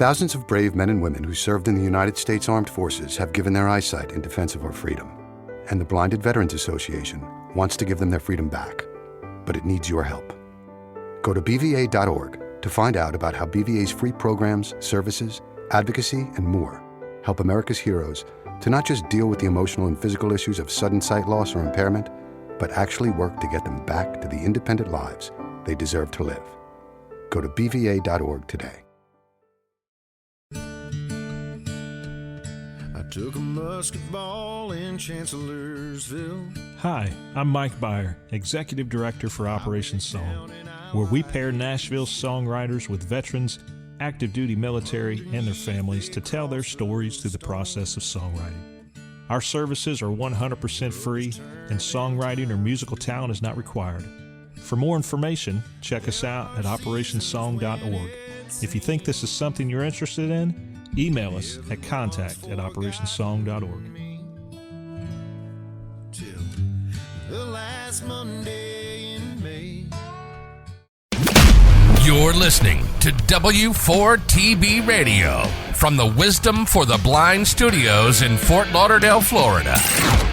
Thousands of brave men and women who served in the United States Armed Forces have given their eyesight in defense of our freedom. And the Blinded Veterans Association wants to give them their freedom back. But it needs your help. Go to BVA.org to find out about how BVA's free programs, services, advocacy, and more help America's heroes to not just deal with the emotional and physical issues of sudden sight loss or impairment, but actually work to get them back to the independent lives they deserve to live. Go to BVA.org today. I took a musket ball in Chancellorsville. Hi, I'm Mike Byer, Executive Director for Operation Song, where we pair Nashville's songwriters with veterans, active duty military, and their families to tell their stories through the process of songwriting. Our services are 100% free, and songwriting or musical talent is not required. For more information, check us out at operationsong.org. If you think this is something you're interested in, email us at contact@operationsong.org. Till the last Monday in May. You're listening to W4TB Radio from the Wisdom for the Blind Studios in Fort Lauderdale, Florida,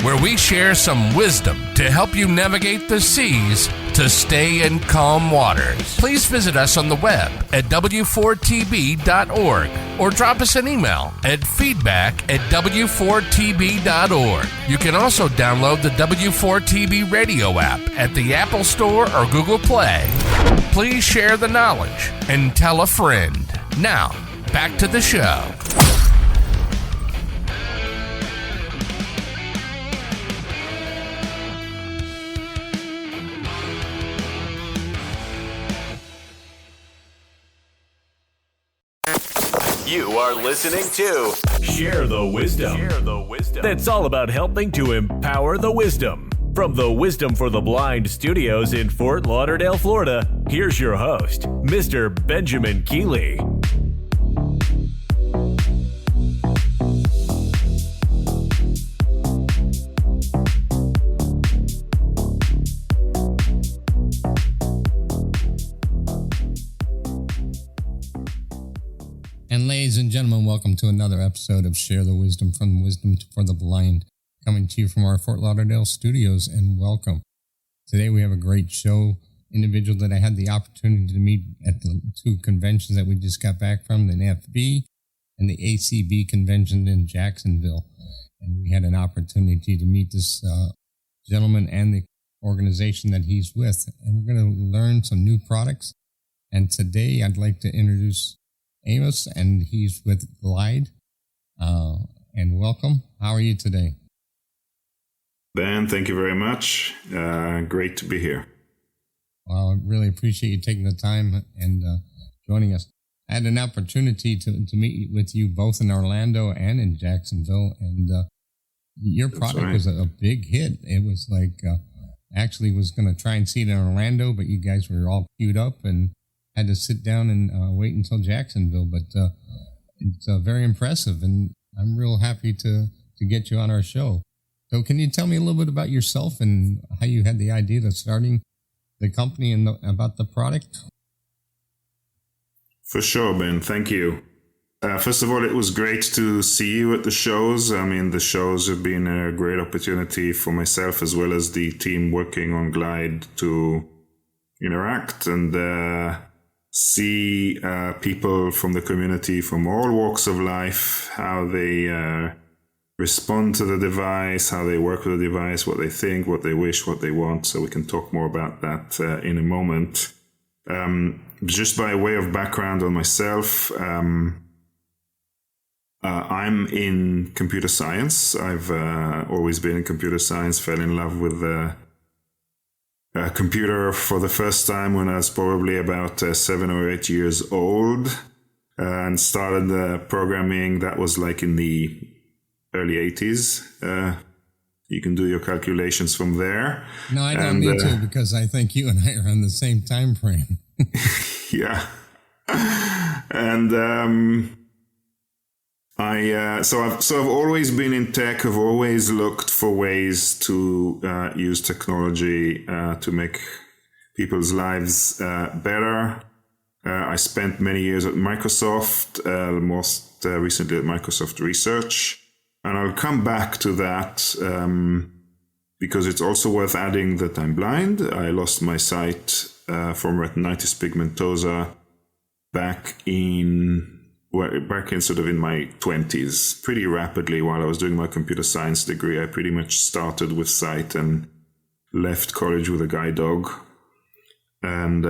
where we share some wisdom to help you navigate the seas to stay in calm waters. Please visit us on the web at w4tb.org or drop us an email at feedback@w4tb.org. You can also download the W4TB Radio app at the Apple Store or Google Play. Please share the knowledge and tell a friend. Now, back to the show. You are listening to Share the Wisdom. Share the Wisdom. That's all about helping to empower the wisdom. From the Wisdom for the Blind Studios in Fort Lauderdale, Florida, here's your host, Mr. Benjamin Keeley. And ladies and gentlemen, welcome to another episode of Share the Wisdom from Wisdom for the Blind, coming to you from our Fort Lauderdale studios, and welcome. Today we have a great show, individual that I had the opportunity to meet at the two conventions that we just got back from, the NFB and the ACB convention in Jacksonville. And we had an opportunity to meet this gentleman and the organization that he's with. And we're going to learn some new products. And today I'd like to introduce Amos, and he's with Glide. And welcome. How are you today? Ben, thank you very much. Great to be here. Well, I really appreciate you taking the time and joining us. I had an opportunity to meet with you both in Orlando and in Jacksonville, and your product was a big hit. It was like, actually was going to try and see it in Orlando, but you guys were all queued up and had to sit down and wait until Jacksonville. But it's very impressive, and I'm real happy to get you on our show. So can you tell me a little bit about yourself and how you had the idea of starting the company and about the product? For sure, Ben. Thank you. First of all, it was great to see you at the shows. I mean, the shows have been a great opportunity for myself as well as the team working on Glide to interact and see people from the community from all walks of life, how they respond to the device, how they work with the device, what they think, what they wish, what they want. So we can talk more about that in a moment. Just by way of background on myself, I'm in computer science. I've always been in computer science, fell in love with a computer for the first time when I was probably about 7 or 8 years old, and started programming. That was like in the early 80s. You can do your calculations from there. No, I don't need to, because I think you and I are on the same time frame. Yeah. And I've always been in tech. I've always looked for ways to use technology to make people's lives better. I spent many years at Microsoft, most recently at Microsoft Research. And I'll come back to that because it's also worth adding that I'm blind. I lost my sight from retinitis pigmentosa back in sort of in my 20s, pretty rapidly while I was doing my computer science degree. I pretty much started with sight and left college with a guide dog, and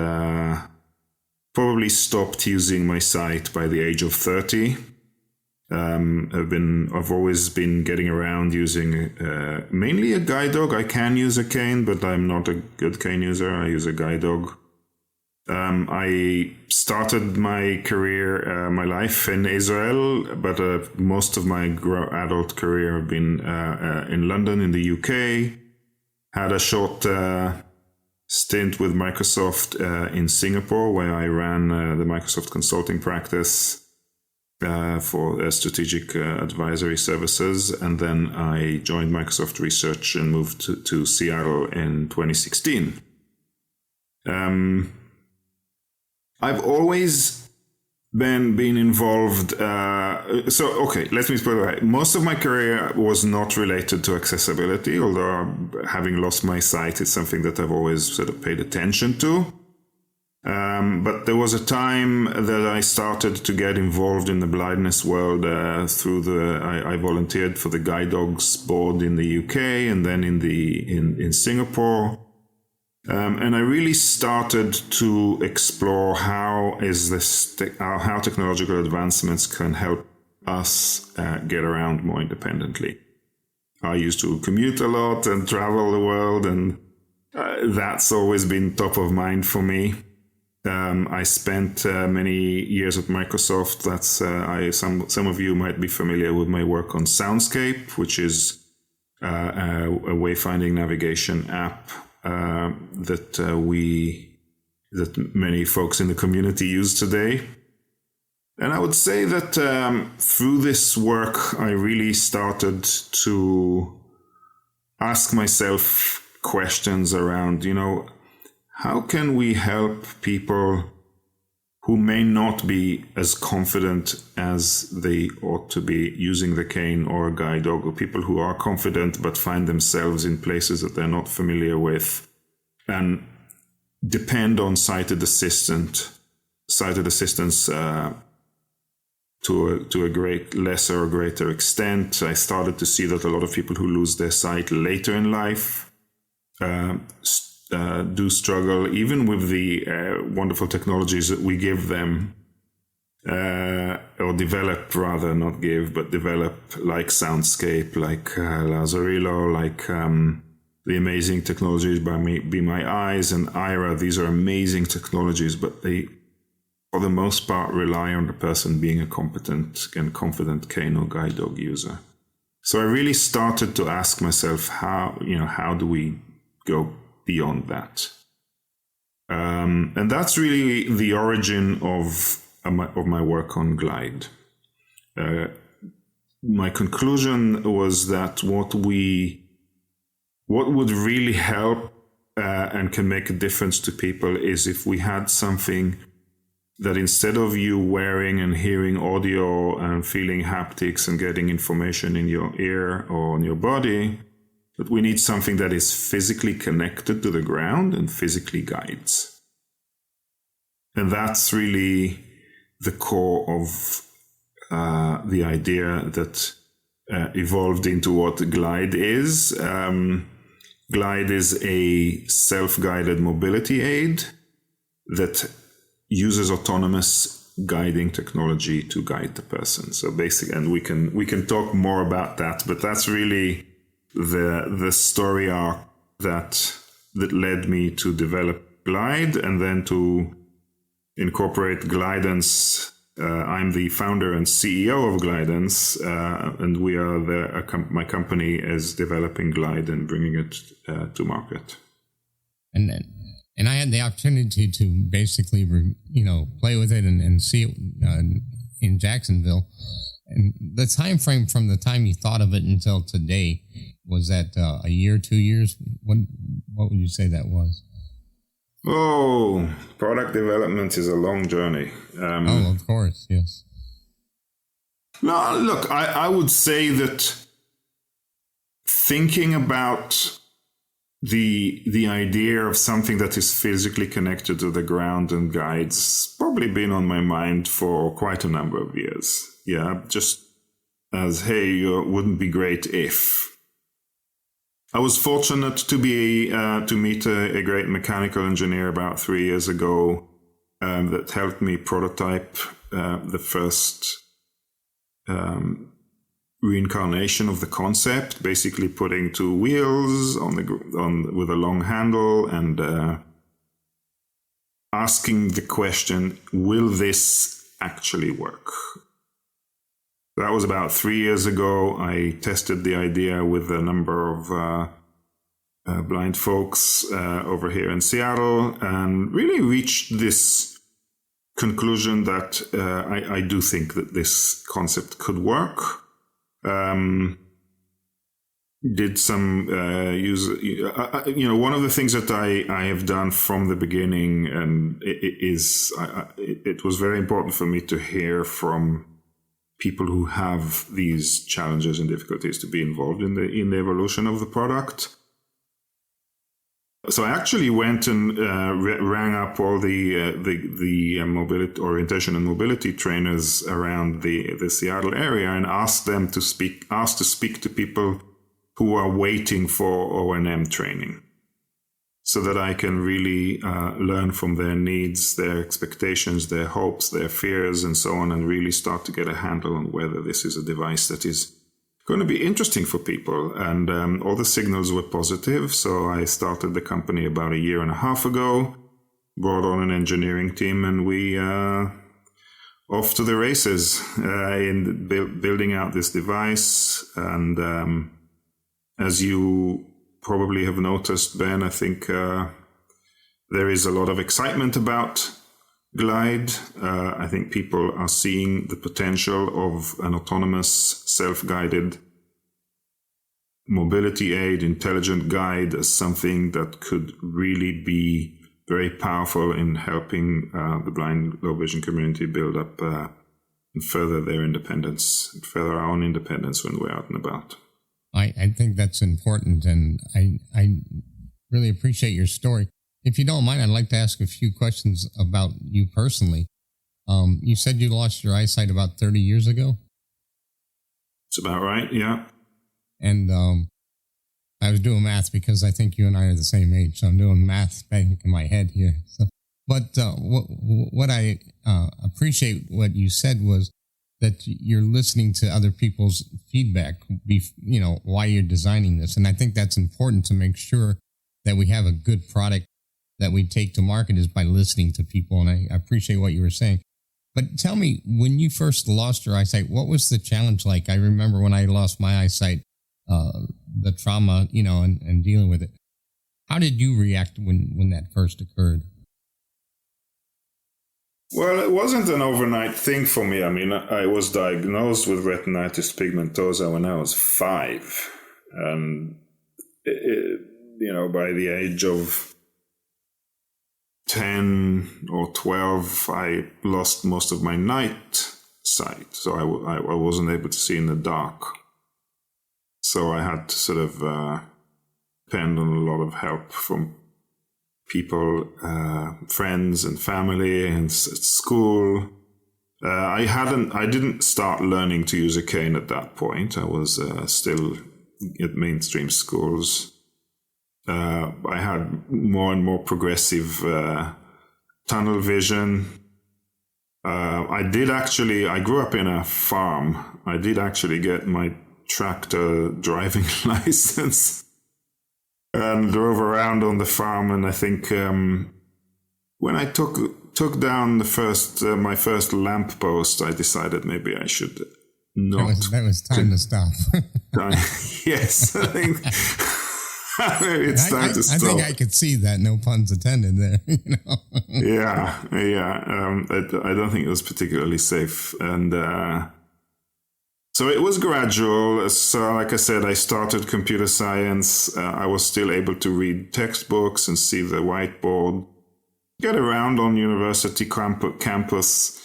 probably stopped using my sight by the age of 30. I've always been getting around using mainly a guide dog. I can use a cane, but I'm not a good cane user. I use a guide dog. I started my career, my life in Israel, but most of my adult career have been in London, in the UK. Had a short stint with Microsoft in Singapore, where I ran the Microsoft consulting practice for strategic advisory services. And then I joined Microsoft Research and moved to Seattle in 2016. I've always been involved. Let me put it right. Most of my career was not related to accessibility, although having lost my sight, it's something that I've always sort of paid attention to. But there was a time that I started to get involved in the blindness world through I volunteered for the Guide Dogs board in the UK and then in Singapore. And I really started to explore how technological advancements can help us get around more independently. I used to commute a lot and travel the world, and that's always been top of mind for me. I spent many years at Microsoft. Some of you might be familiar with my work on Soundscape, which is a wayfinding navigation app that many folks in the community use today. And I would say that through this work, I really started to ask myself questions around, how can we help people who may not be as confident as they ought to be using the cane or a guide dog, or people who are confident but find themselves in places that they're not familiar with and depend on sighted assistance to a great lesser or greater extent. I started to see that a lot of people who lose their sight later in life do struggle, even with the wonderful technologies that we give them, or develop rather, not give, but develop, like Soundscape, like Lazarillo, like the amazing technologies by Be My Eyes and Ira. These are amazing technologies, but they, for the most part, rely on the person being a competent and confident cane or guide dog user. So I really started to ask myself, how do we go beyond that? And that's really the origin of my work on Glide. My conclusion was that what would really help and can make a difference to people is if we had something that, instead of you wearing and hearing audio and feeling haptics and getting information in your ear or on your body, that we need something that is physically connected to the ground and physically guides. And that's really the core of the idea that evolved into what Glide is. Glide is a self-guided mobility aid that uses autonomous guiding technology to guide the person. So basically, and we can talk more about that, but that's really the story arc that led me to develop Glide and then to incorporate Glidance. I'm the founder and CEO of Glidance, and we are my company is developing Glide and bringing it to market. And I had the opportunity to basically, play with it and see it in Jacksonville. And the time frame from the time you thought of it until today, was that a year, 2 years? What would you say that was? Oh, product development is a long journey. Of course, yes. No, look, I would say that thinking about the idea of something that is physically connected to the ground and guides probably been on my mind for quite a number of years. Yeah, just as, hey, wouldn't be great if. I was fortunate to meet a great mechanical engineer about 3 years ago that helped me prototype the first reincarnation of the concept, basically putting two wheels with a long handle and asking the question, will this actually work? That was about 3 years ago. I tested the idea with a number of blind folks over here in Seattle and really reached this conclusion that I do think that this concept could work. Did some one of the things that I have done from the beginning, and it was very important for me to hear from people who have these challenges and difficulties to be involved in the evolution of the product. So I actually went and rang up all the mobility, orientation and mobility trainers around the Seattle area and asked to speak to people who are waiting for O&M training, so that I can really learn from their needs, their expectations, their hopes, their fears, and so on, and really start to get a handle on whether this is a device that is going to be interesting for people. And all the signals were positive, so I started the company about 1.5 years ago, brought on an engineering team, and we off to the races in building out this device. And as you probably have noticed, Ben, I think there is a lot of excitement about Glide. I think people are seeing the potential of an autonomous, self-guided mobility aid, intelligent guide as something that could really be very powerful in helping the blind, low vision community build up and further their independence, and further our own independence when we're out and about. I think that's important, and I really appreciate your story. If you don't mind, I'd like to ask a few questions about you personally. You said you lost your eyesight about 30 years ago? It's about right, yeah. And I was doing math because I think you and I are the same age, so I'm doing math back in my head here. But what I appreciate what you said was that you're listening to other people's feedback, why you're designing this. And I think that's important to make sure that we have a good product that we take to market is by listening to people. And I appreciate what you were saying. But tell me, when you first lost your eyesight, what was the challenge like? I remember when I lost my eyesight, the trauma, and dealing with it. How did you react when that first occurred? Well, it wasn't an overnight thing for me. I mean, I was diagnosed with retinitis pigmentosa when I was 5. And, by the age of 10 or 12, I lost most of my night sight. So I wasn't able to see in the dark. So I had to sort of depend on a lot of help from people, friends and family and at school. I didn't start learning to use a cane at that point. I was still at mainstream schools. I had more and more progressive tunnel vision. I grew up in a farm. I did actually get my tractor driving license and drove around on the farm. And I think when I took down my first lamp post, I decided maybe I should not. That was time to stop. Yes, I think it's time to stop. I think I could see that. No puns intended there. Yeah. I don't think it was particularly safe, and so it was gradual. So, like I said, I started computer science. I was still able to read textbooks and see the whiteboard. get around on university campus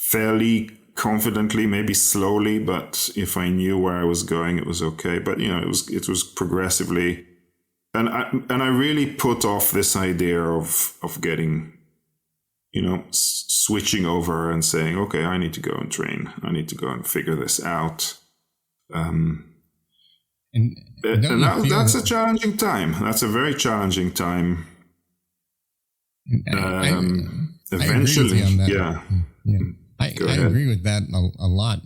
fairly confidently, maybe slowly, but if I knew where I was going, it was okay. But it was progressively, and I really put off this idea of getting, switching over and saying, okay, I need to go and train. I need to go and figure this out. And that's a challenging time. That's a very challenging time. Eventually, I agree with you on that. Yeah. I agree with that a lot.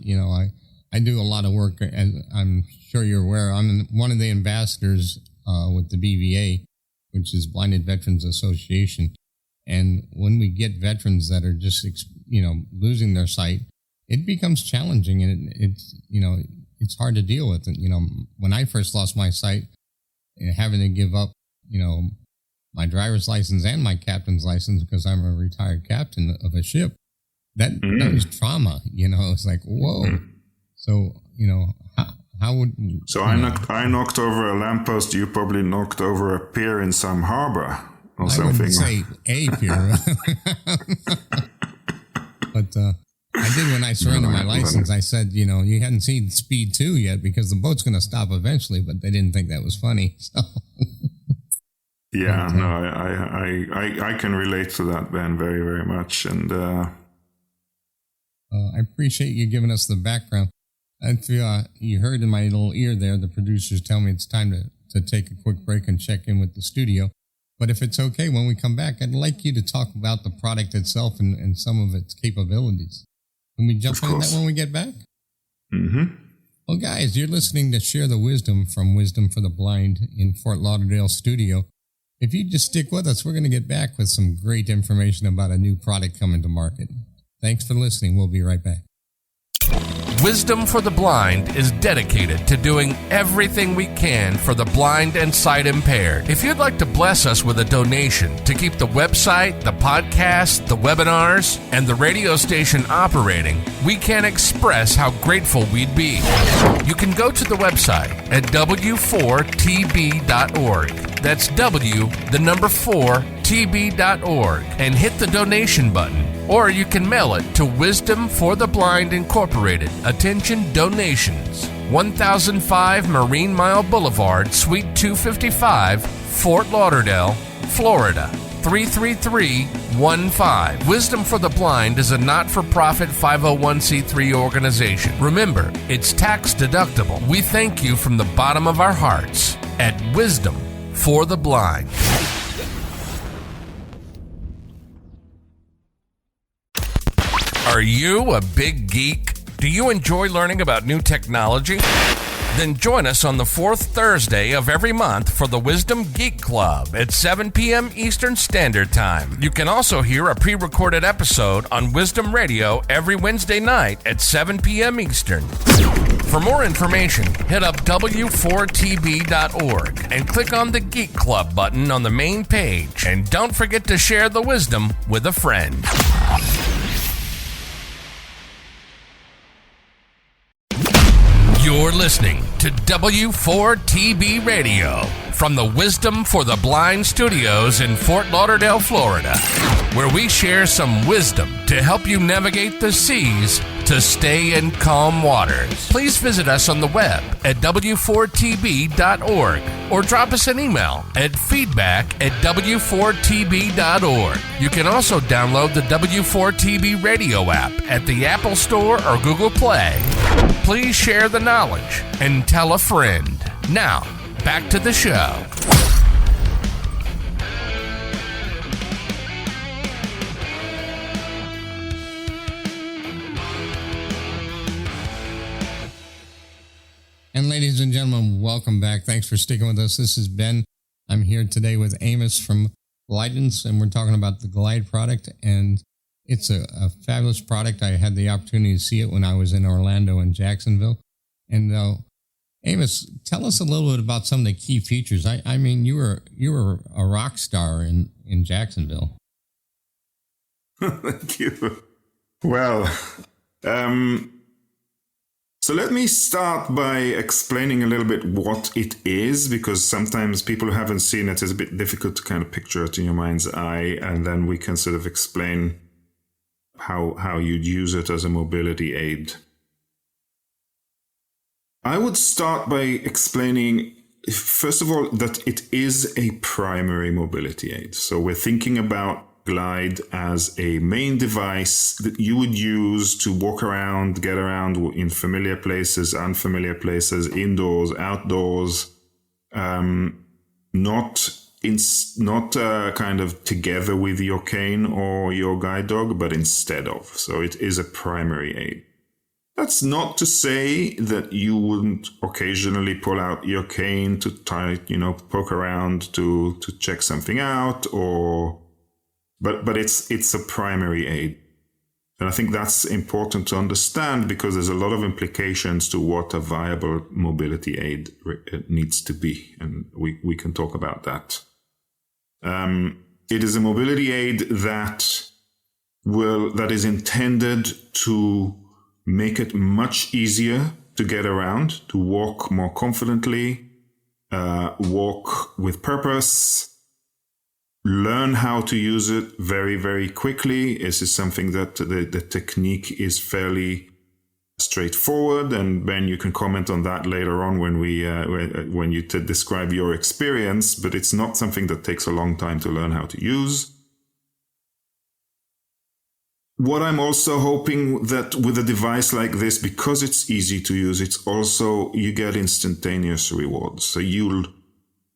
I do a lot of work, as I'm sure you're aware. I'm one of the ambassadors with the BVA, which is Blinded Veterans Association. And when we get veterans that are just, losing their sight, it becomes challenging, and it's hard to deal with. And, when I first lost my sight, having to give up, my driver's license and my captain's license because I'm a retired captain of a ship, that was trauma. It's like, whoa. So, how would... So I knocked over a lamppost. You probably knocked over a pier in some harbor or something. I wouldn't say a pier. But I did when I surrendered my license. I said, you hadn't seen Speed 2 yet because the boat's going to stop eventually, but they didn't think that was funny. So... Yeah, no, I can relate to that, Ben, very, very much. And I appreciate you giving us the background. If you heard in my little ear there, the producers tell me it's time to take a quick break and check in with the studio. But if it's okay, when we come back, I'd like you to talk about the product itself and some of its capabilities. Can we jump into that when we get back? Mm-hmm. Well, guys, you're listening to Share the Wisdom from Wisdom for the Blind in Fort Lauderdale studio. If you just stick with us, we're going to get back with some great information about a new product coming to market. Thanks for listening. We'll be right back. Wisdom for the Blind is dedicated to doing everything we can for the blind and sight impaired. If you'd like to bless us with a donation to keep the website, the podcast, the webinars, and the radio station operating, we can't express how grateful we'd be. You can go to the website at w4tb.org. That's w4tb.org and hit the donation button. Or you can mail it to Wisdom for the Blind Incorporated. Attention donations. 1005 Marine Mile Boulevard, Suite 255, Fort Lauderdale, Florida, 33315. Wisdom for the Blind is a not-for-profit 501c3 organization. Remember, it's tax deductible. We thank you from the bottom of our hearts at Wisdom for the Blind. Are you a big geek? Do you enjoy learning about new technology? Then join us on the fourth Thursday of every month for the Wisdom Geek Club at 7 p.m. Eastern Standard Time. You can also hear a pre-recorded episode on Wisdom Radio every Wednesday night at 7 p.m. Eastern. For more information, hit up w4tb.org and click on the Geek Club button on the main page. And don't forget to share the wisdom with a friend. You're listening to W4TB Radio from the Wisdom for the Blind studios in Fort Lauderdale, Florida, where we share some wisdom to help you navigate the seas to stay in calm waters. Please visit us on the web at w4tb.org or drop us an email at feedback@w4tb.org. You can also download the W4TB radio app at the Apple Store or Google Play. Please share the knowledge and tell a friend. Now, back to the show. And ladies and gentlemen, welcome back. Thanks for sticking with us. This is Ben. I'm here today with Amos from Glidance, and we're talking about the Glide product. And it's a fabulous product. I had the opportunity to see it when I was in Orlando and Jacksonville. And Amos, tell us a little bit about some of the key features. I mean, you were a rock star in Jacksonville. Thank you. Well, So let me start by explaining a little bit what it is, because sometimes people who haven't seen it, it's a bit difficult to kind of picture it in your mind's eye, and then we can sort of explain how you'd use it as a mobility aid. I would start by explaining, first of all, that it is a primary mobility aid. So we're thinking about Glide as a main device that you would use to walk around, get around in familiar places, unfamiliar places, indoors, outdoors, not kind of together with your cane or your guide dog, but instead of. So it is a primary aid. That's not to say that you wouldn't occasionally pull out your cane to poke around to check something out, but it's a primary aid. And I think that's important to understand, because there's a lot of implications to what a viable mobility aid needs to be. And we can talk about that. It is a mobility aid that is intended to make it much easier to get around, to walk more confidently, walk with purpose, learn how to use it very, very quickly. This is something that the technique is fairly straightforward, and Ben, you can comment on that later on when you describe your experience, but it's not something that takes a long time to learn how to use. What I'm also hoping that with a device like this, because it's easy to use, it's also, you get instantaneous rewards. So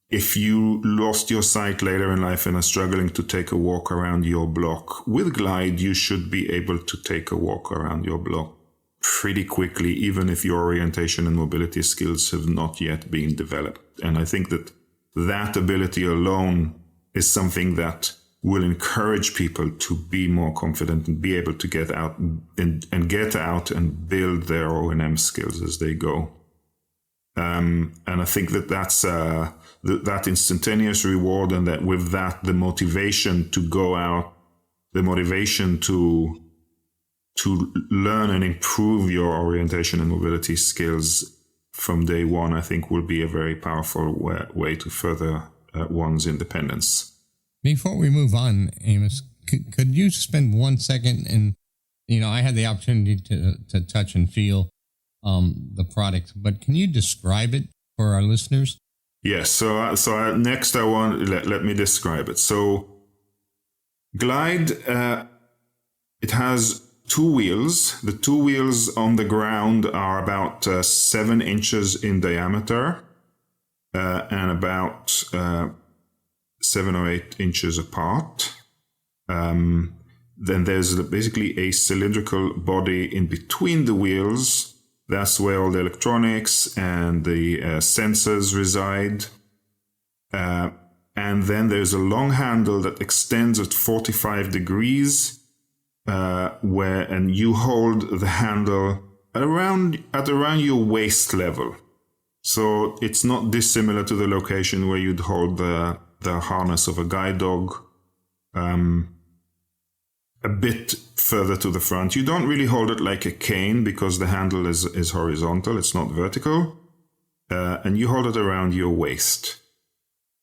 if you lost your sight later in life and are struggling to take a walk around your block, with Glide, you should be able to take a walk around your block pretty quickly, even if your orientation and mobility skills have not yet been developed. And I think that ability alone is something that will encourage people to be more confident and be able to get out and build their O&M skills as they go. And I think that's that instantaneous reward, and that with that, the motivation to go out, the motivation to learn and improve your orientation and mobility skills from day one, I think will be a very powerful way to further one's independence. Before we move on, Amos, could you spend 1 second, and I had the opportunity to touch and feel the product, but can you describe it for our listeners? Yes. So next I want let me describe it. So Glide, it has 2 wheels. The 2 wheels on the ground are about 7 inches in diameter and about 7 or 8 inches apart. Then there's basically a cylindrical body in between the wheels. That's where all the electronics and the sensors reside. And then there's a long handle that extends at 45 degrees, and you hold the handle at around your waist level. So it's not dissimilar to the location where you'd hold the harness of a guide dog. A bit further to the front. You don't really hold it like a cane because the handle is horizontal, it's not vertical. And you hold it around your waist.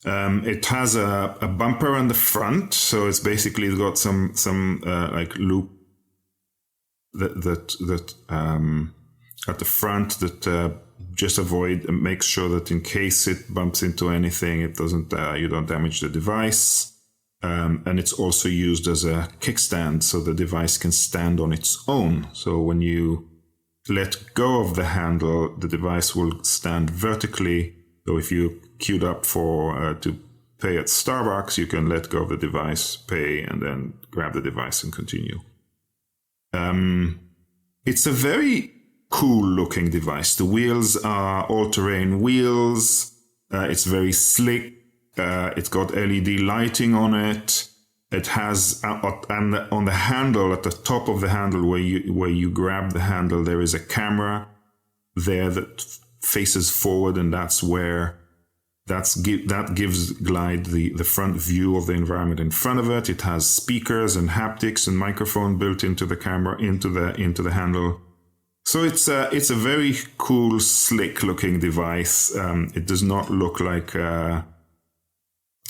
It has a bumper on the front, so it's basically got some like loop that at the front that just makes sure that in case it bumps into anything, it doesn't you don't damage the device. And it's also used as a kickstand, so the device can stand on its own. So when you let go of the handle, the device will stand vertically. So if you queued up to pay at Starbucks, you can let go of the device, pay, and then grab the device and continue. It's a very cool looking device. The wheels are all-terrain wheels. It's very slick. It's got LED lighting on it. It has, and on the handle, at the top of the handle where you grab the handle, there is a camera there that faces forward, and that gives Glide the front view of the environment in front of it. It has speakers and haptics and microphone built into the camera, into the handle. So it's a very cool, slick-looking device. It does not look like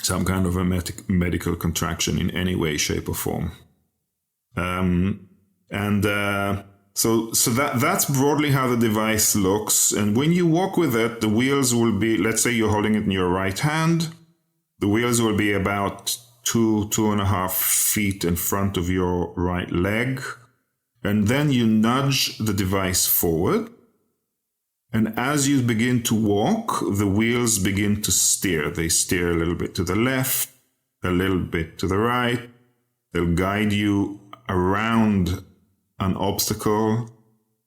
some kind of a medical contraction in any way, shape, or form. So that's broadly how the device looks. And when you walk with it, the wheels will be, let's say you're holding it in your right hand, the wheels will be about 2.5 feet in front of your right leg. And then you nudge the device forward. And as you begin to walk, the wheels begin to steer. They steer a little bit to the left, a little bit to the right. They'll guide you around an obstacle.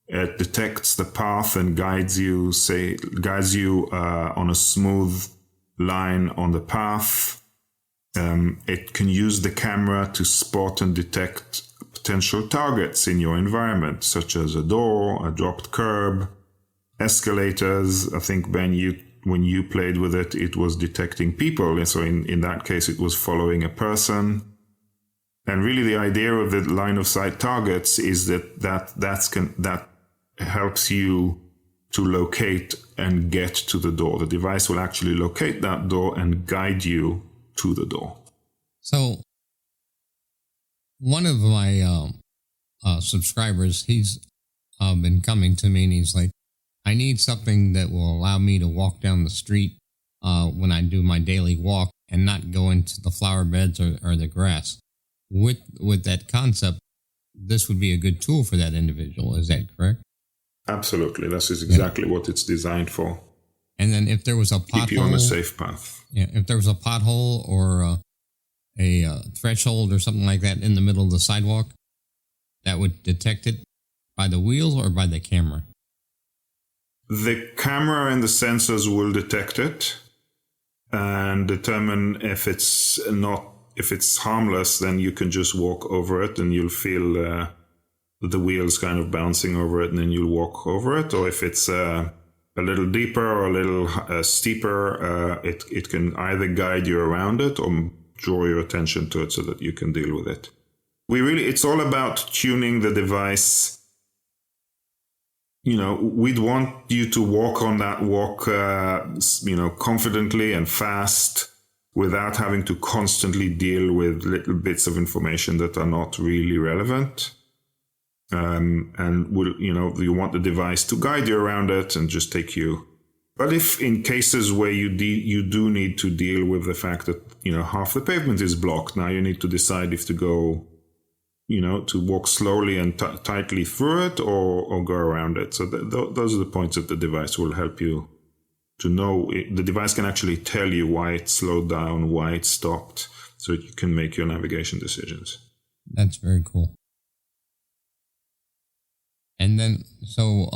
It detects the path and guides you on a smooth line on the path. It can use the camera to spot and detect potential targets in your environment, such as a door, a dropped curb, escalators. I think, Ben, when you played with it, it was detecting people. And so in that case, it was following a person. And really the idea of the line of sight targets is that helps you to locate and get to the door. The device will actually locate that door and guide you to the door. So one of my subscribers, he's been coming to me and he's like, I need something that will allow me to walk down the street when I do my daily walk and not go into the flower beds or the grass. With that concept, this would be a good tool for that individual. Is that correct? Absolutely. This is exactly what it's designed for. And then if there was a pothole... Keep you on a safe path. Yeah, if there was a pothole or a threshold or something like that in the middle of the sidewalk, that would detect it by the wheels or by the camera? The camera and the sensors will detect it and determine if it's harmless, then you can just walk over it and you'll feel the wheels kind of bouncing over it, and then you'll walk over it. Or if it's a little deeper or a little steeper, it can either guide you around it or draw your attention to it so that you can deal with it. It's all about tuning the device. We'd want you to walk on that walk, confidently and fast, without having to constantly deal with little bits of information that are not really relevant. You want the device to guide you around it and just take you. But if in cases where you do need to deal with the fact that, half the pavement is blocked, now you need to decide if to go, to walk slowly and tightly through it or go around it. So those are the points that the device will help you to know. The device can actually tell you why it slowed down, why it stopped, so you can make your navigation decisions. That's very cool. And then, so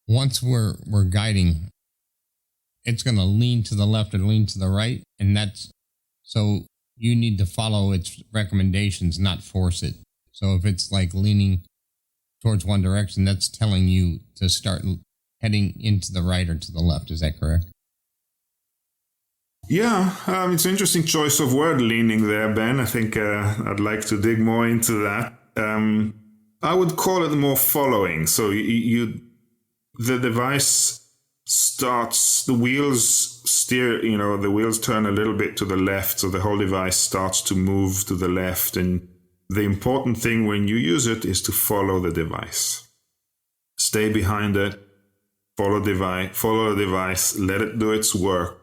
once we're guiding, it's going to lean to the left or lean to the right, and so you need to follow its recommendations, not force it. So if it's like leaning towards one direction, that's telling you to start heading into the right or to the left. Is that correct? Yeah, it's an interesting choice of word, leaning there, Ben. I think I'd like to dig more into that. I would call it more following. So the device starts, the wheels steer, the wheels turn a little bit to the left, so the whole device starts to move to the left. And the important thing when you use it is to follow the device. Stay behind it, follow the device, let it do its work.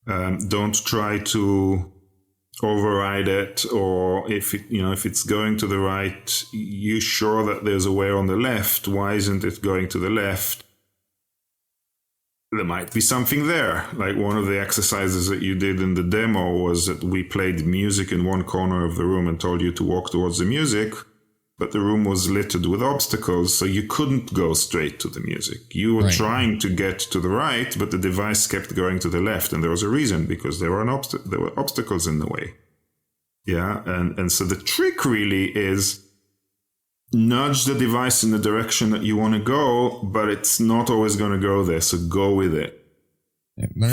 Don't try to override it, or if it's going to the right, you're sure that there's a way on the left. Why isn't it going to the left? There might be something there. Like one of the exercises that you did in the demo was that we played music in one corner of the room and told you to walk towards the music, but the room was littered with obstacles, so you couldn't go straight to the music. You were trying to get to the right, but the device kept going to the left, and there was a reason, because there were obstacles in the way. Yeah, and so the trick really is nudge the device in the direction that you want to go, but it's not always going to go there, so go with it.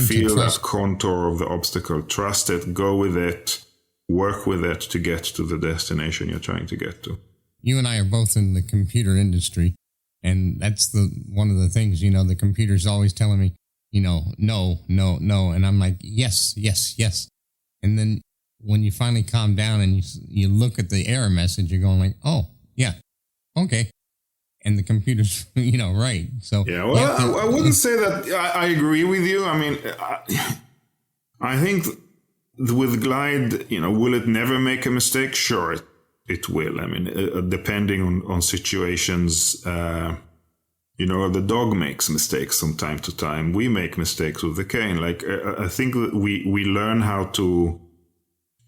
Feel that contour of the obstacle, trust it, go with it, work with it to get to the destination you're trying to get to. you and I are both in the computer industry, and that's one of the things, the computer's always telling me, no, no, no. And I'm like, yes, yes, yes. And then when you finally calm down and you look at the error message, you're going like, oh, yeah, okay. And the computer's, right. So yeah, well, I wouldn't say that I agree with you. I mean, I think with Glide, will it never make a mistake? Sure, it will. I mean, depending on situations, the dog makes mistakes from time to time. We make mistakes with the cane. Like, I think that we learn how to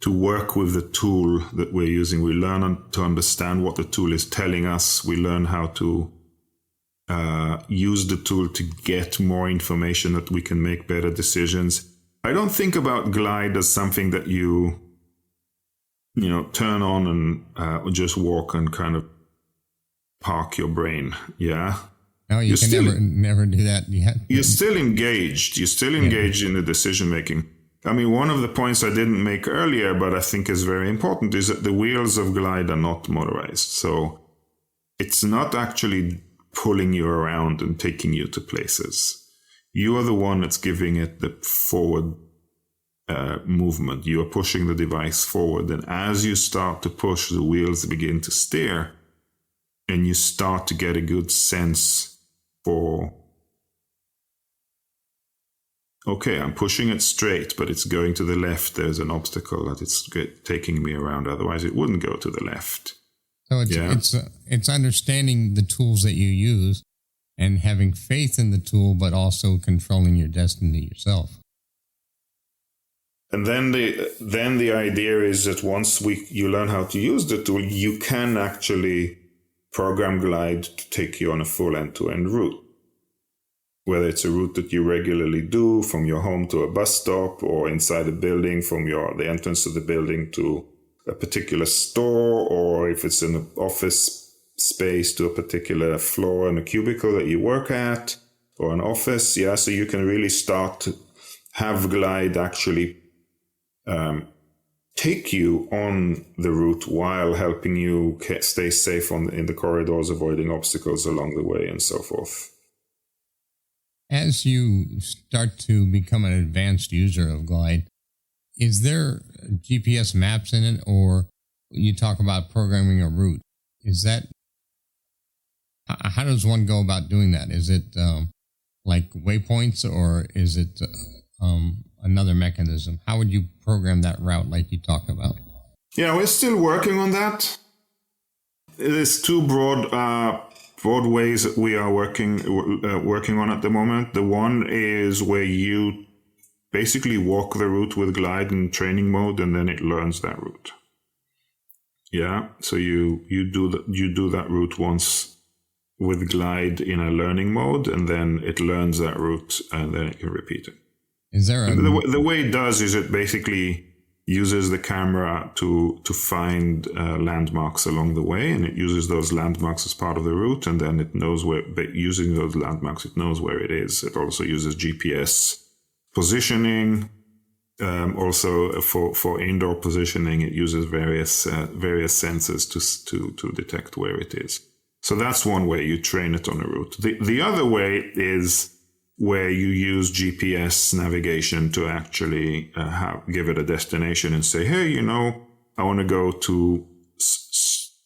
work with the tool that we're using. We learn to understand what the tool is telling us. We learn how to use the tool to get more information that we can make better decisions. I don't think about Glide as something that you turn on and just walk and kind of park your brain. Yeah. No, you can never do that. You're still engaged. You're still engaged in the decision making. I mean, one of the points I didn't make earlier, but I think is very important, is that the wheels of Glide are not motorized. So it's not actually pulling you around and taking you to places. You are the one that's giving it the forward movement. You are pushing the device forward. And as you start to push, the wheels begin to steer, and you start to get a good sense for, okay, I'm pushing it straight, but it's going to the left. There's an obstacle that it's taking me around. Otherwise, it wouldn't go to the left. So it's understanding the tools that you use and having faith in the tool, but also controlling your destiny yourself. And then the idea is that once you learn how to use the tool, you can actually program Glide to take you on a full end-to-end route. Whether it's a route that you regularly do from your home to a bus stop, or inside a building from the entrance to the building to a particular store, or if it's an office space to a particular floor and a cubicle that you work at, or an office. Yeah, so you can really start to have Glide actually take you on the route while helping you stay safe in the corridors, avoiding obstacles along the way, and so forth. As you start to become an advanced user of Glide, is there GPS maps in it, or you talk about programming a route? Is that, how does one go about doing that? Is it like waypoints, or is it another mechanism? How would you program that route like you talked about? Yeah, we're still working on that. There's two broad ways that we are working on at the moment. The one is where you basically walk the route with Glide in training mode, and then it learns that route. Yeah, so you do that route once with Glide in a learning mode, and then it learns that route, and then it can repeat it. Is there the way it does is it basically uses the camera to find landmarks along the way, and it uses those landmarks as part of the route, and then it knows using those landmarks, it knows where it is. It also uses GPS positioning. Also for indoor positioning, it uses various sensors to detect where it is. So that's one way you train it on a route. The other way is where you use GPS navigation to actually give it a destination and say, hey, I want to go to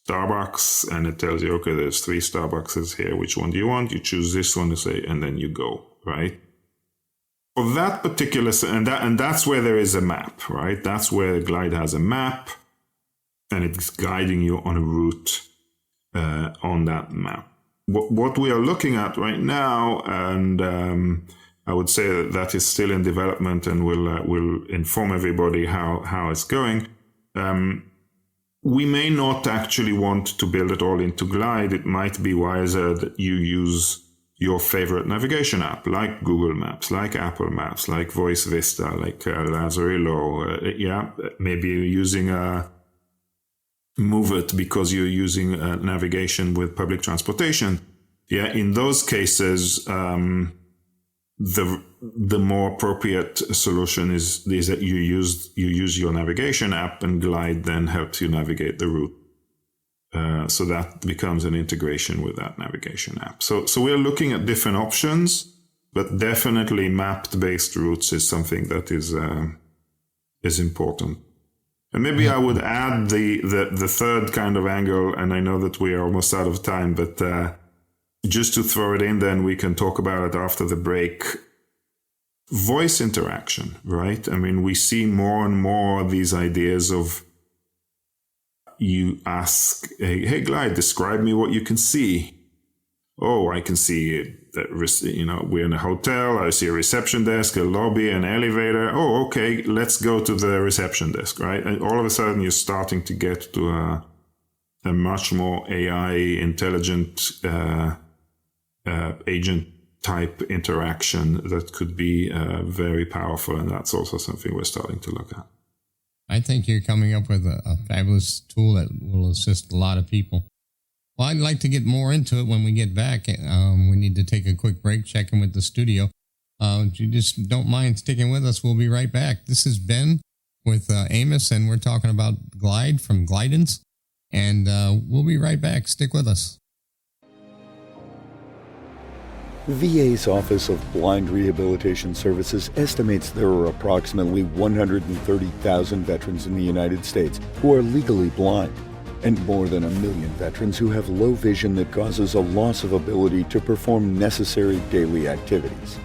Starbucks, and it tells you, okay, there's 3 Starbucks here. Which one do you want? You choose this one to say, and then you go, right? For that particular, and that's where there is a map, right? That's where Glide has a map, and it's guiding you on a route on that map. What we are looking at right now, and I would say that is still in development, and will inform everybody how it's going. We may not actually want to build it all into Glide. It might be wiser that you use your favorite navigation app, like Google Maps, like Apple Maps, like Voice Vista, like Lazarillo. Maybe you're using Move It because you're using navigation with public transportation. Yeah, in those cases, the more appropriate solution is that you use your navigation app, and Glide then helps you navigate the route So that becomes an integration with that navigation app. So we're looking at different options, but definitely mapped-based routes is something that is important. And maybe I would add the third kind of angle, and I know that we are almost out of time, but just to throw it in, then we can talk about it after the break. Voice interaction, right? I mean, we see more and more these ideas of you ask, hey, Glide, describe me what you can see. Oh, I can see that, we're in a hotel. I see a reception desk, a lobby, an elevator. Oh, okay, let's go to the reception desk, right? And all of a sudden, you're starting to get to a much more AI intelligent agent type interaction that could be very powerful, and that's also something we're starting to look at. I think you're coming up with a fabulous tool that will assist a lot of people. Well, I'd like to get more into it when we get back. We need to take a quick break, check in with the studio. If you just don't mind sticking with us, we'll be right back. This is Ben with Amos, and we're talking about Glide from Glidance, and we'll be right back. Stick with us. VA's Office of Blind Rehabilitation Services estimates there are approximately 130,000 veterans in the United States who are legally blind, and more than 1 million veterans who have low vision that causes a loss of ability to perform necessary daily activities.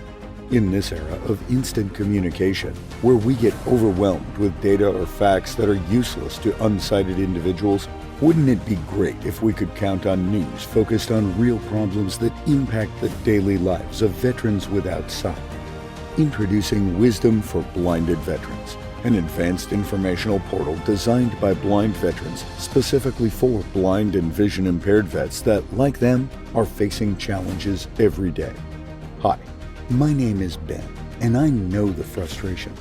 In this era of instant communication, where we get overwhelmed with data or facts that are useless to unsighted individuals, wouldn't it be great if we could count on news focused on real problems that impact the daily lives of veterans without sight? Introducing Wisdom for Blinded Veterans, an advanced informational portal designed by blind veterans specifically for blind and vision impaired vets that, like them, are facing challenges every day. Hi, my name is Ben, and I know the frustration.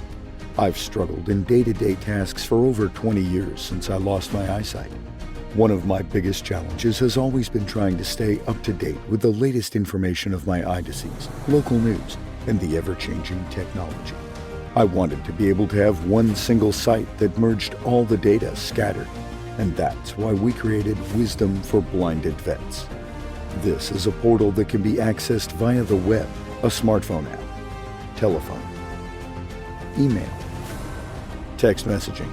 I've struggled in day-to-day tasks for over 20 years since I lost my eyesight. One of my biggest challenges has always been trying to stay up to date with the latest information of my eye disease, local news, and the ever-changing technology. I wanted to be able to have one single site that merged all the data scattered, and that's why we created Wisdom for Blinded Vets. This is a portal that can be accessed via the web, a smartphone app, telephone, email, text messaging,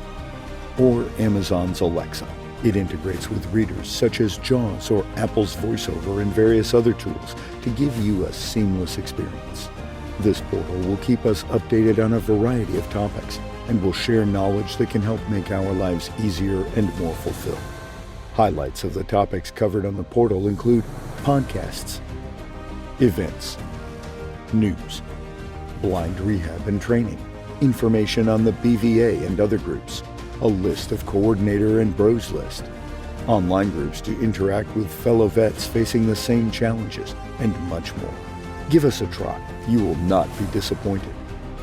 or Amazon's Alexa. It integrates with readers such as JAWS or Apple's VoiceOver and various other tools to give you a seamless experience. This portal will keep us updated on a variety of topics and will share knowledge that can help make our lives easier and more fulfilled. Highlights of the topics covered on the portal include podcasts, events, news, blind rehab and training, information on the BVA and other groups, a list of coordinator and bros list, online groups to interact with fellow vets facing the same challenges, and much more. Give us a try. You will not be disappointed.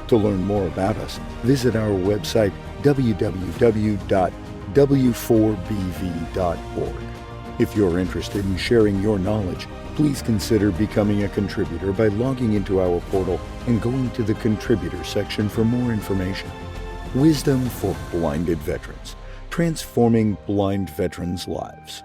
To learn more about us, visit our website www.w4bv.org. If you're interested in sharing your knowledge, please consider becoming a contributor by logging into our portal and going to the contributor section for more information. Wisdom for Blinded Veterans, transforming blind veterans' lives.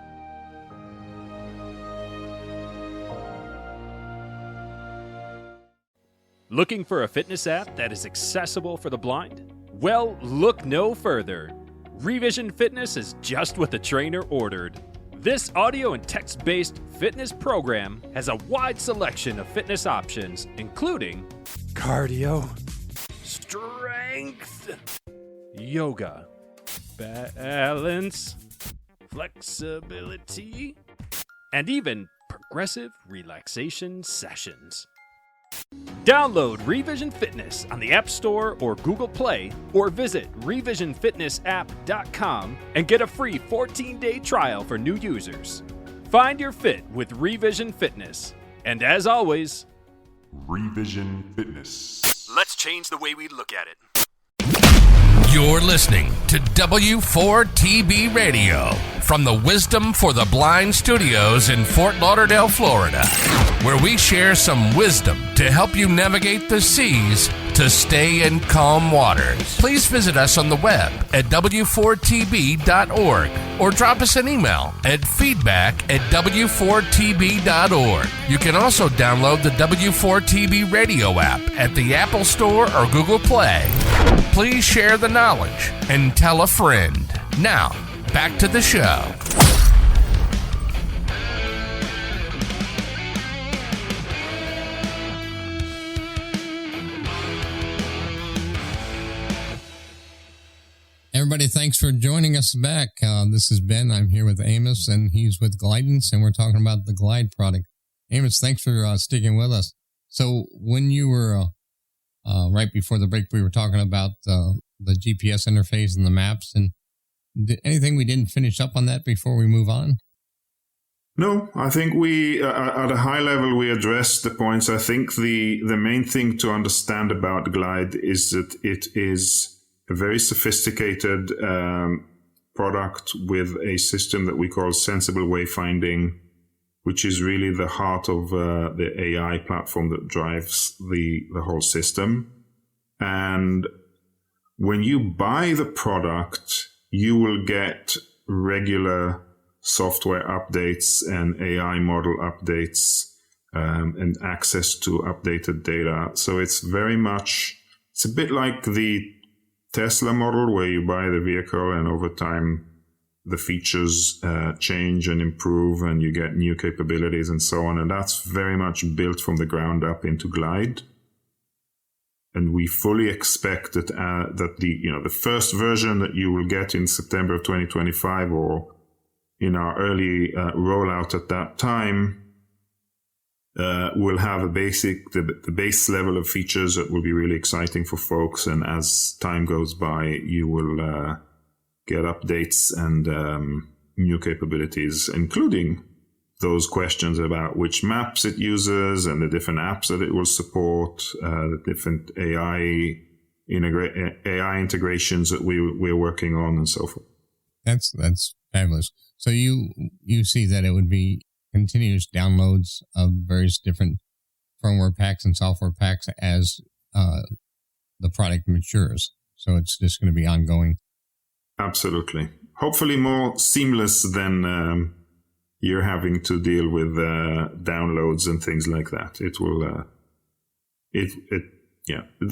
Looking for a fitness app that is accessible for the blind? Well, look no further. Revision Fitness is just what the trainer ordered. This audio and text-based fitness program has a wide selection of fitness options, including cardio, strength, yoga, balance, flexibility, and even progressive relaxation sessions. Download Revision Fitness on the App Store or Google Play, or visit revisionfitnessapp.com and get a free 14-day trial for new users. Find your fit with Revision Fitness. And as always, Revision Fitness. Let's change the way we look at it. You're listening to W4TB Radio from the Wisdom for the Blind Studios in Fort Lauderdale, Florida, where we share some wisdom to help you navigate the seas to stay in calm waters. Please visit us on the web at w4tb.org or drop us an email at feedback@w4tb.org. You can also download the W4TB radio app at the Apple Store or Google Play. Please share the knowledge and tell a friend. Now, back to the show. Everybody, thanks for joining us back. This is Ben. I'm here with Amos, and he's with Glidance, and we're talking about the Glide product. Amos, thanks for sticking with us. So when you were, right before the break, we were talking about the GPS interface and the maps, and anything we didn't finish up on that before we move on? No, I think we, at a high level, we addressed the points. I think the main thing to understand about Glide is that it is a very sophisticated product with a system that we call sensible wayfinding, which is really the heart of the AI platform that drives the whole system. And when you buy the product, you will get regular software updates and AI model updates and access to updated data. So it's a bit like the Tesla model, where you buy the vehicle and over time the features change and improve and you get new capabilities and so on. And that's very much built from the ground up into Glide. And we fully expect that the first version that you will get in September of 2025 or in our early rollout at that time will have the base level of features that will be really exciting for folks. And as time goes by, you will get updates and new capabilities, including those questions about which maps it uses and the different apps that it will support, the different AI integrations that we're working on, and so forth. That's fabulous. So you see that it would be continuous downloads of various different firmware packs and software packs as the product matures. So it's just going to be ongoing. Absolutely. Hopefully more seamless than you're having to deal with downloads and things like that. It will,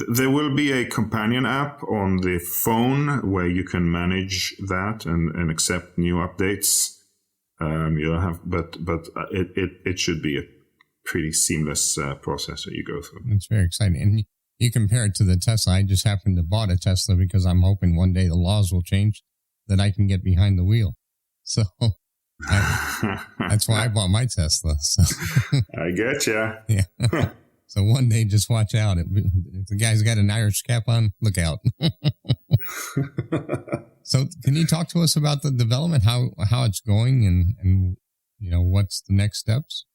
There will be a companion app on the phone where you can manage that and accept new updates. It should be a pretty seamless process that you go through. It's very exciting. And you compare it to the Tesla. I just happened to bought a Tesla because I'm hoping one day the laws will change that I can get behind the wheel. So that's why I bought my Tesla. So. I get ya. Yeah. So one day, just watch out. If the guy's got an Irish cap on, look out. So can you talk to us about the development, how it's going and what's the next steps?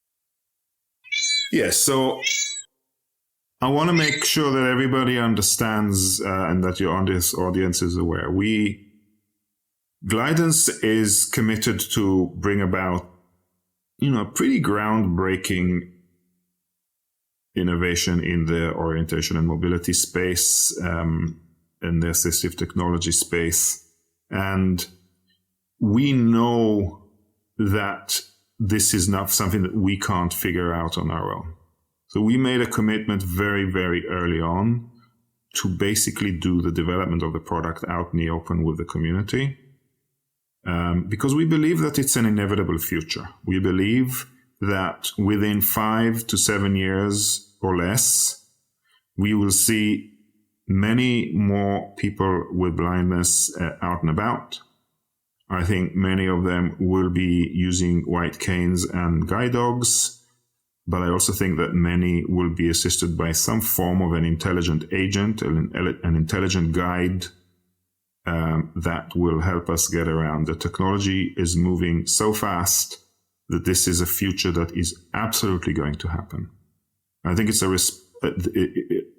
Yes. So I want to make sure that everybody understands and that your audience is aware. Glidance is committed to bring about, pretty groundbreaking innovation in the orientation and mobility space, in the assistive technology space. And we know that this is not something that we can't figure out on our own. So we made a commitment very, very early on to basically do the development of the product out in the open with the community, because we believe that it's an inevitable future. We believe that within 5 to 7 years or less, we will see many more people with blindness out and about. I think many of them will be using white canes and guide dogs, but I also think that many will be assisted by some form of an intelligent agent, an intelligent guide that will help us get around. The technology is moving so fast that this is a future that is absolutely going to happen. I think it's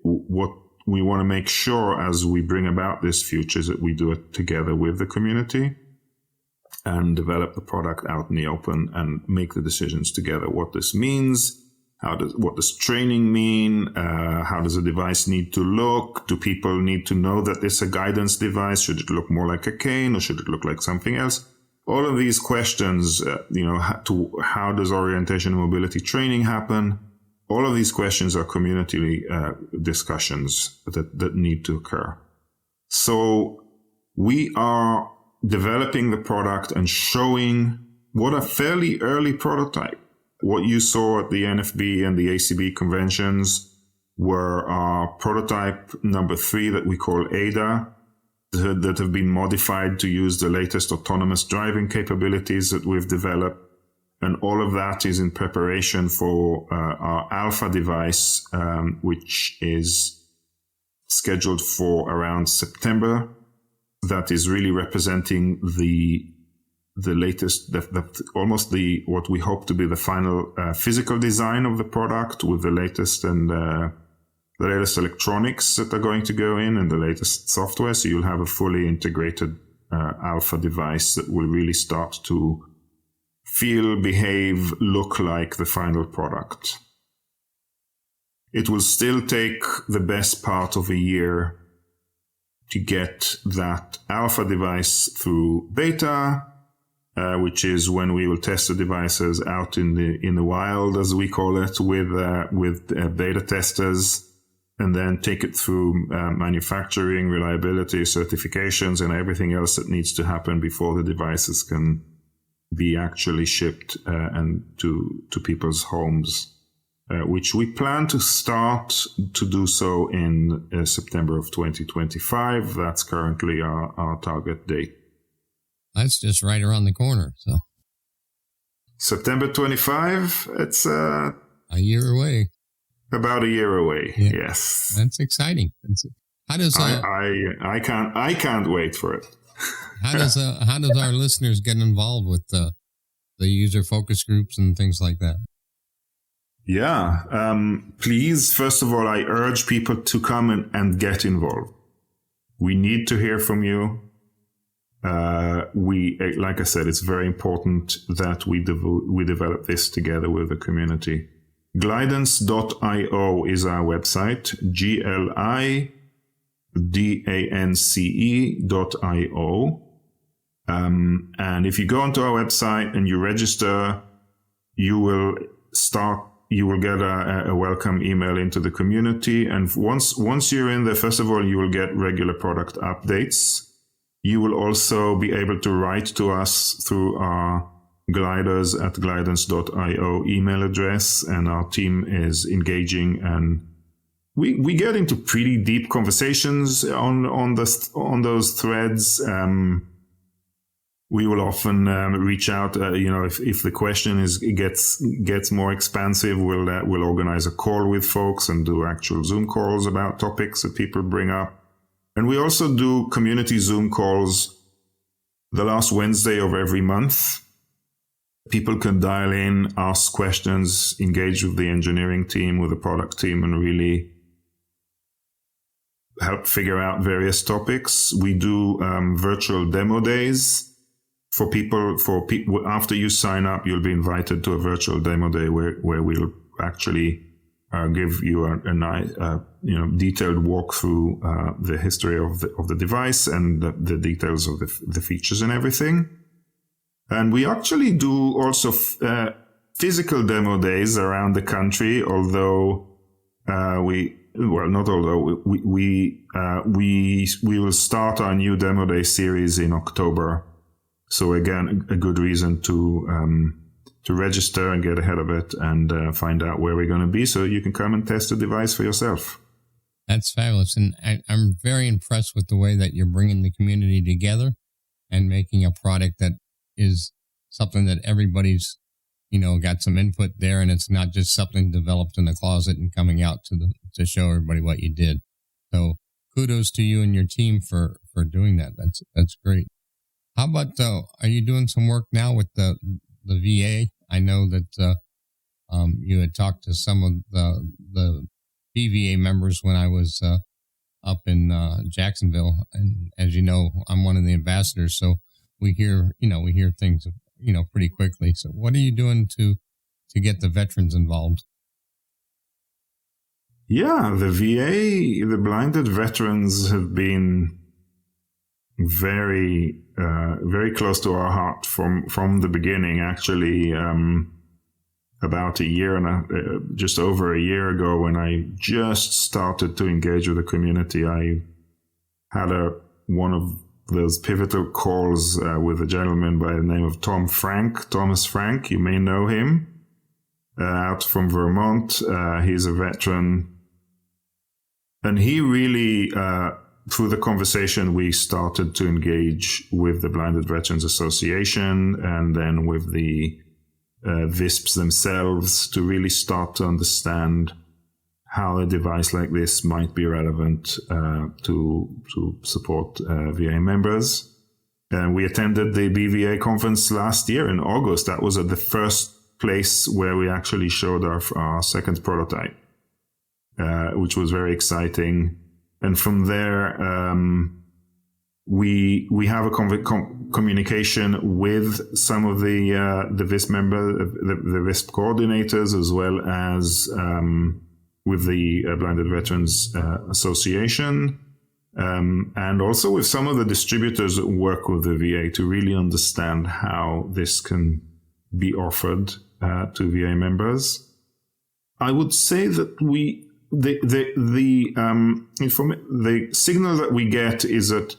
what we want to make sure as we bring about this future is that we do it together with the community and develop the product out in the open and make the decisions together. What this means What does training mean? How does a device need to look? Do people need to know that it's a guidance device? Should it look more like a cane, or should it look like something else? All of these questions, how does orientation and mobility training happen? All of these questions are community discussions that need to occur. So we are developing the product and showing what a fairly early prototype. What you saw at the NFB and the ACB conventions were our prototype number 3 that we call ADA, that have been modified to use the latest autonomous driving capabilities that we've developed. And all of that is in preparation for our alpha device, which is scheduled for around September. That is really representing the latest, what we hope to be the final physical design of the product, with the latest and the latest electronics that are going to go in and the latest software. So you'll have a fully integrated alpha device that will really start to feel, behave, look like the final product. It will still take the best part of a year to get that alpha device through beta, which is when we will test the devices out in the wild, as we call it, with beta testers, and then take it through manufacturing, reliability, certifications, and everything else that needs to happen before the devices can be actually shipped and to people's homes, which we plan to start to do so in September of 2025. That's currently our target date. That's just right around the corner. So September 25, it's a year away. About a year away. Yeah. Yes. That's exciting. How does I can't wait for it. How does our listeners get involved with the user focus groups and things like that? Yeah. Please, first of all, I urge people to come and get involved. We need to hear from you. Like I said, it's very important that we develop this together with the community. Glidance.io is our website, glidance.io. And if you go onto our website and you register, you will get a welcome email into the community. And once you're in there, first of all, you will get regular product updates. You will also be able to write to us through our gliders@glidance.io email address, and our team is engaging, and we get into pretty deep conversations on those threads. We will often reach out, if the question gets more expansive, we'll organize a call with folks and do actual Zoom calls about topics that people bring up. And we also do community Zoom calls the last Wednesday of every month. People can dial in, ask questions, engage with the engineering team, with the product team, and really help figure out various topics. We do virtual demo days for people. After you sign up, you'll be invited to a virtual demo day where we'll actually give you a detailed walkthrough the history of the device and the details of the features and everything. And we actually do also physical demo days around the country, we will start our new demo day series in October. So again, a good reason to register and get ahead of it and find out where we're going to be, so you can come and test the device for yourself. That's fabulous. And I'm very impressed with the way that you're bringing the community together and making a product that is something that everybody's, got some input there, and it's not just something developed in the closet and coming out to show everybody what you did. So kudos to you and your team for doing that. That's great. How about, are you doing some work now with the VA? I know that you had talked to some of the BVA members when I was up in Jacksonville, and as you know, I'm one of the ambassadors, so we hear things pretty quickly. So what are you doing to get the veterans involved? Yeah, the VA, the blinded veterans have been very, very close to our heart from the beginning. Actually, about just over a year ago, when I just started to engage with the community, I had one of those pivotal calls with a gentleman by the name of Thomas Frank. You may know him, out from Vermont. He's a veteran. And he really, through the conversation, we started to engage with the Blinded Veterans Association and then with the VISPs themselves to really start to understand how a device like this might be relevant to support VA members. And we attended the BVA conference last year in August. That was at the first place where we actually showed our second prototype, which was very exciting. And from there, we have a communication with some of the VISP members, the VISP coordinators, as well as with the Blinded Veterans Association, and also with some of the distributors that work with the VA to really understand how this can be offered to VA members. I would say that the signal that we get is that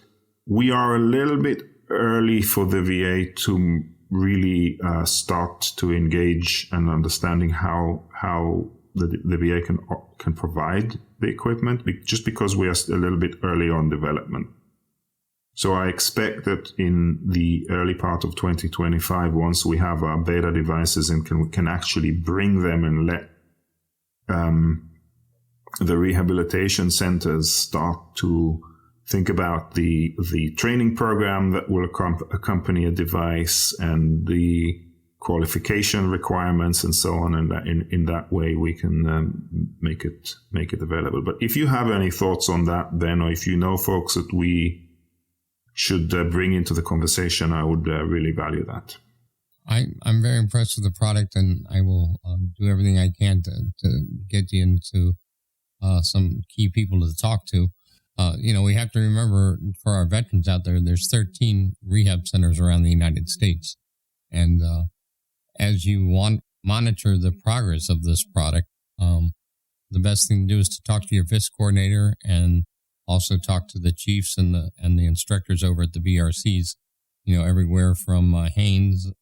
we are a little bit early for the VA to really start to engage and understanding how the VA can provide the equipment, just because we are a little bit early on development. So I expect that in the early part of 2025, once we have our beta devices and can actually bring them and let the rehabilitation centers start to think about the training program that will accompany a device and the qualification requirements and so on, and in that way we can make it available. But if you have any thoughts on that, Ben, or if you know folks that we should bring into the conversation, I would really value that. I'm very impressed with the product, and I will do everything I can to get you into some key people to talk to. We have to remember, for our veterans out there, there's 13 rehab centers around the United States. And as you monitor the progress of this product, the best thing to do is to talk to your VISP coordinator and also talk to the chiefs and the instructors over at the BRCs, everywhere from Hines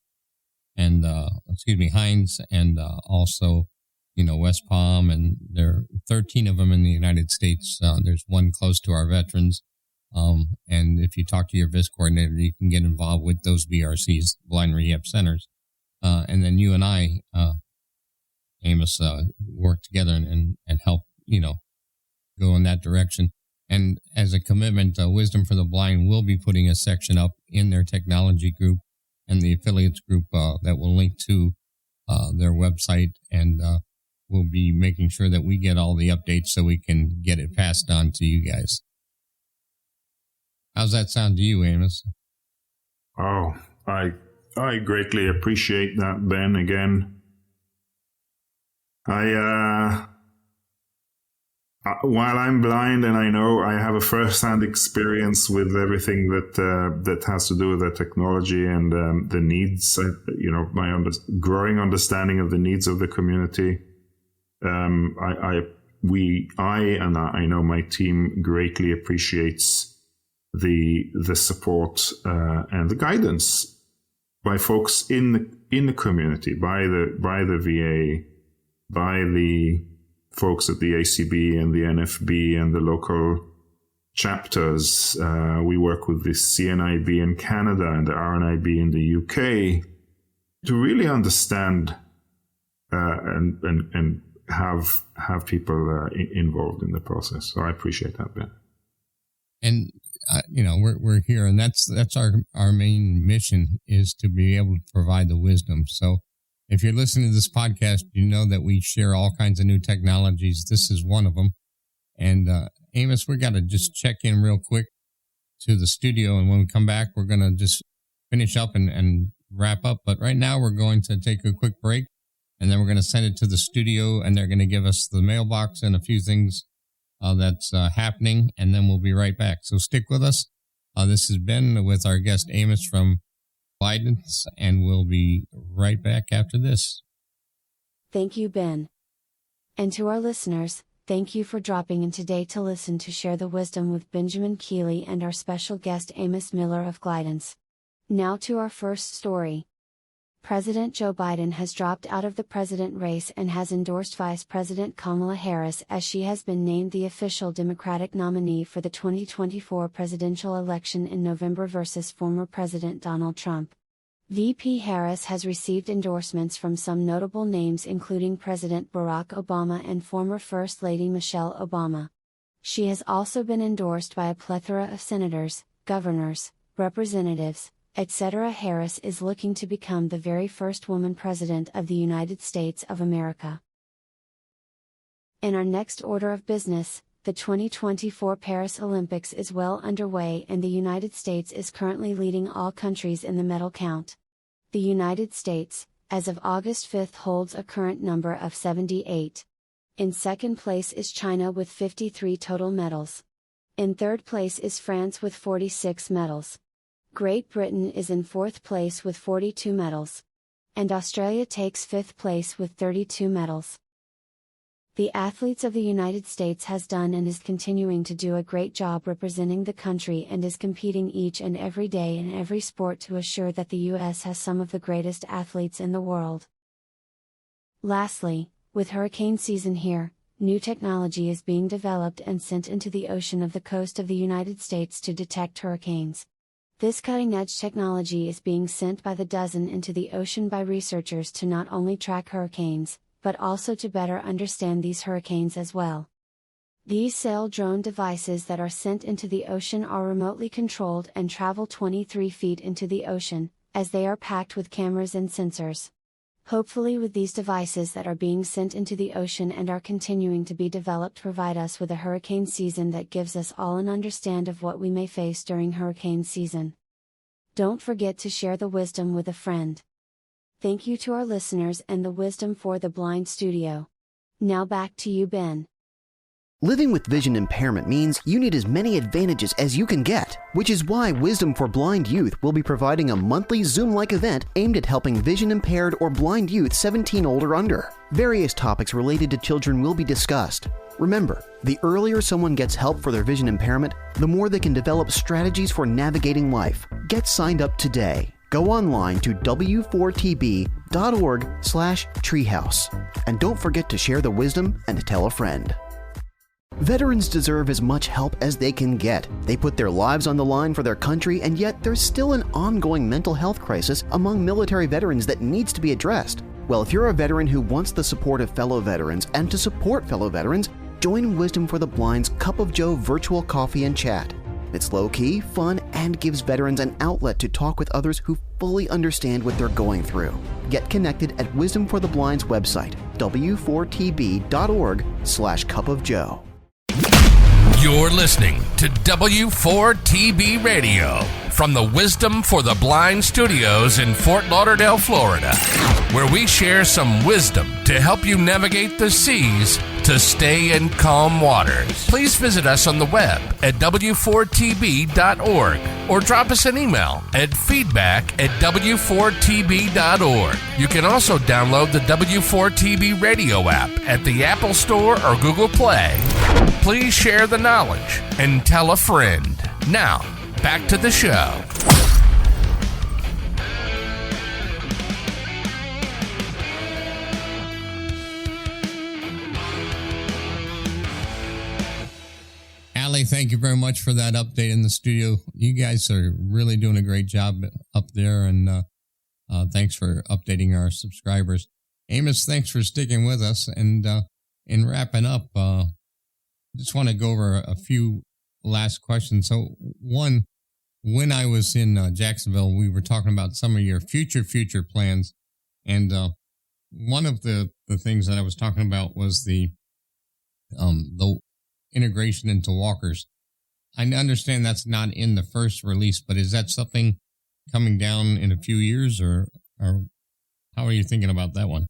and also, West Palm, and there are 13 of them in the United States. There's one close to our veterans. And if you talk to your VISP coordinator, you can get involved with those BRCs, blind rehab centers. And then you and I, Amos, work together and help, go in that direction. And as a commitment, Wisdom for the Blind will be putting a section up in their technology group and the affiliates group that will link to their website, and we'll be making sure that we get all the updates so we can get it passed on to you guys. How's that sound to you, Amos? Oh, I greatly appreciate that, Ben. Again, while I'm blind and I know I have a first-hand experience with everything that has to do with the technology and the needs, my growing understanding of the needs of the community, I know my team greatly appreciates the support and the guidance by folks in the community, by the VA, by the folks at the ACB and the NFB and the local chapters. We work with the CNIB in Canada and the RNIB in the UK to really understand and have people involved in the process. So I appreciate that, Ben. And we're here, and that's our main mission, is to be able to provide the wisdom. So if you're listening to this podcast, you know that we share all kinds of new technologies. This is one of them. And Amos, we got to just check in real quick to the studio, and when we come back, we're going to just finish up and wrap up. But right now, we're going to take a quick break, and then we're going to send it to the studio, and they're going to give us the mailbox and a few things that's happening, and then we'll be right back. So stick with us. This has been with our guest Amos from Glidance, and we'll be right back after this. Thank you, Ben. And to our listeners, thank you for dropping in today to listen to Share the Wisdom with Benjamin Keeley and our special guest Amos Miller of Glidance. Now to our first story. President Joe Biden has dropped out of the president race and has endorsed Vice President Kamala Harris as she has been named the official Democratic nominee for the 2024 presidential election in November versus former President Donald Trump. VP Harris has received endorsements from some notable names including President Barack Obama and former First Lady Michelle Obama. She has also been endorsed by a plethora of senators, governors, representatives, etc. Harris is looking to become the very first woman president of the United States of America. In our next order of business, the 2024 Paris Olympics is well underway and the United States is currently leading all countries in the medal count. The United States, as of August 5th, holds a current number of 78. In second place is China with 53 total medals. In third place is France with 46 medals. Great Britain is in fourth place with 42 medals. And Australia takes fifth place with 32 medals. The athletes of the United States has done and is continuing to do a great job representing the country and is competing each and every day in every sport to assure that the U.S. has some of the greatest athletes in the world. Lastly, with hurricane season here, new technology is being developed and sent into the ocean of the coast of the United States to detect hurricanes. This cutting-edge technology is being sent by the dozen into the ocean by researchers to not only track hurricanes, but also to better understand these hurricanes as well. These sail drone devices that are sent into the ocean are remotely controlled and travel 23 feet into the ocean, as they are packed with cameras and sensors. Hopefully with these devices that are being sent into the ocean and are continuing to be developed provide us with a hurricane season that gives us all an understand of what we may face during hurricane season. Don't forget to share the wisdom with a friend. Thank you to our listeners and the Wisdom for the Blind studio. Now back to you, Ben. Living with vision impairment means you need as many advantages as you can get, which is why Wisdom for Blind Youth will be providing a monthly Zoom-like event aimed at helping vision impaired or blind youth 17 old or under. Various topics related to children will be discussed. Remember, the earlier someone gets help for their vision impairment, the more they can develop strategies for navigating life. Get signed up today. Go online to w4tb.org/treehouse. And don't forget to share the wisdom and tell a friend. Veterans deserve as much help as they can get. They put their lives on the line for their country, and yet there's still an ongoing mental health crisis among military veterans that needs to be addressed. Well, if you're a veteran who wants the support of fellow veterans and to support fellow veterans, join Wisdom for the Blind's Cup of Joe virtual coffee and chat. It's low-key, fun, and gives veterans an outlet to talk with others who fully understand what they're going through. Get connected at Wisdom for the Blind's website, w4tb.org/cupofjoe. You're listening to W4TB Radio from the Wisdom for the Blind studios in Fort Lauderdale, Florida, where we share some wisdom to help you navigate the seas to stay in calm waters. Please visit us on the web at w4tb.org or drop us an email at feedback@w4tb.org. You can also download the W4TB radio app at the Apple Store or Google Play. Please share the knowledge and tell a friend. Now, back to the show. Allie, thank you very much for that update in the studio. You guys are really doing a great job up there, and thanks for updating our subscribers. Amos, thanks for sticking with us. And in wrapping up, just want to go over a few last questions. So one, when I was in Jacksonville, we were talking about some of your future plans. And one of the things that I was talking about was the integration into walkers. I understand that's not in the first release, but is that something coming down in a few years, or how are you thinking about that one?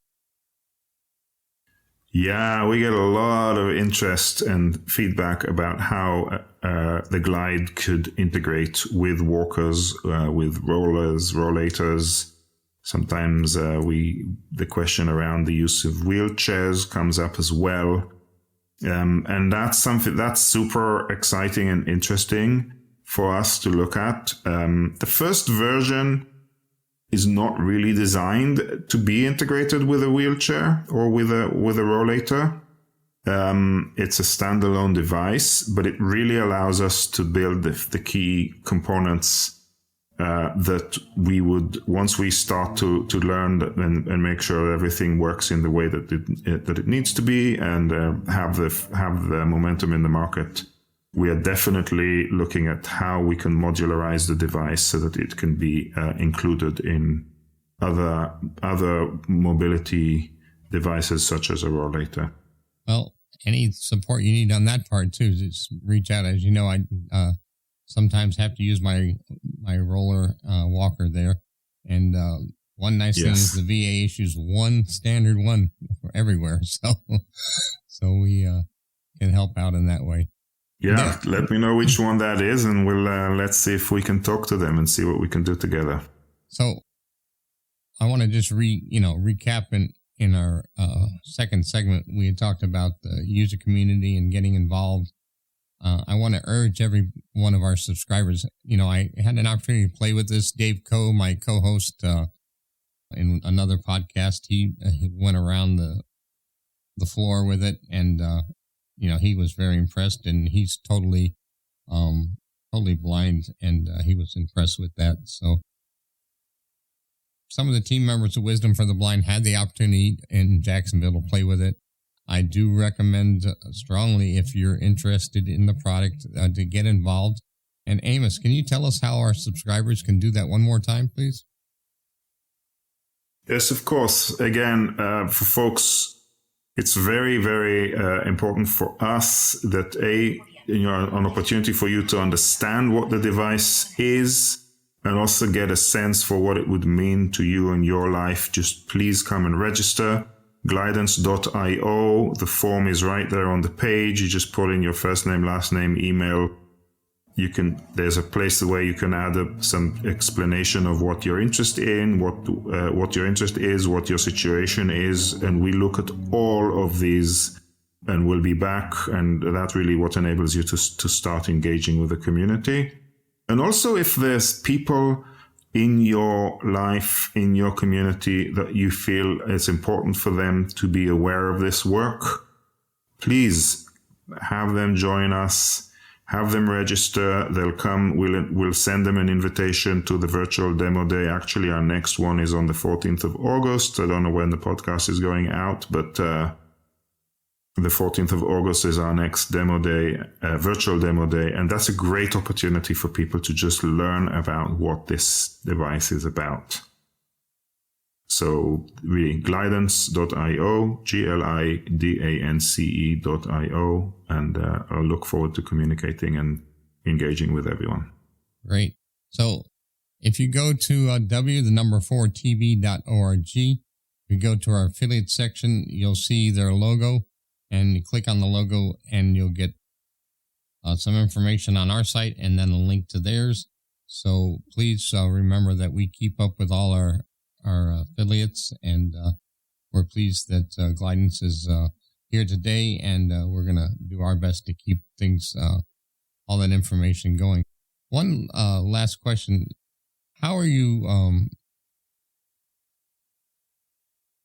Yeah, we get a lot of interest and feedback about how the Glide could integrate with walkers, with rollers, rollators. Sometimes the question around the use of wheelchairs comes up as well. And that's something that's super exciting and interesting for us to look at. The first version is not really designed to be integrated with a wheelchair or with a rollator. It's a standalone device, but it really allows us to build the key components that we would, once we start to learn and make sure everything works in the way that it needs to be, and have the momentum in the market. We are definitely looking at how we can modularize the device so that it can be included in other mobility devices such as a rollator. Well, any support you need on that part too, just reach out. As you know, I sometimes have to use my roller walker there, and one nice thing is the VA issues one standard one for everywhere, so we can help out in that way. Yeah, let me know which one that is, and we'll let's see if we can talk to them and see what we can do together. So I want to just recap in our second segment. We had talked about the user community and getting involved. I want to urge every one of our subscribers. I had an opportunity to play with this. Dave Coe, my co-host in another podcast, he went around the floor with it, and he was very impressed, and he's totally blind, and he was impressed with that. So some of the team members of Wisdom for the Blind had the opportunity in Jacksonville to play with it. I do recommend strongly, if you're interested in the product, to get involved. And Amos, can you tell us how our subscribers can do that one more time, please? Yes, of course. Again, for folks, it's very, very important for us that an opportunity for you to understand what the device is, and also get a sense for what it would mean to you and your life. Just please come and register. Glidance.io. The form is right there on the page. You just put in your first name, last name, email. There's a place where you can add some explanation of what you're interested in, what your interest is, what your situation is, and we look at all of these, and we'll be back, and that's really what enables you to start engaging with the community. And also, if there's people in your life, in your community, that you feel it's important for them to be aware of this work, please have them join us. Have them register. They'll come. We'll send them an invitation to the virtual demo day. Actually, our next one is on the 14th of August. I don't know when the podcast is going out, but the 14th of August is our next demo day, virtual demo day. And that's a great opportunity for people to just learn about what this device is about. So really, glidance.io, glidance.io, and I'll look forward to communicating and engaging with everyone. Great. So if you go to w4tv.org, you go to our affiliate section, you'll see their logo, and you click on the logo, and you'll get some information on our site and then a link to theirs. So please remember that we keep up with all our affiliates, and we're pleased that Glidance is here today, and we're going to do our best to keep things, all that information going. One last question. How are you,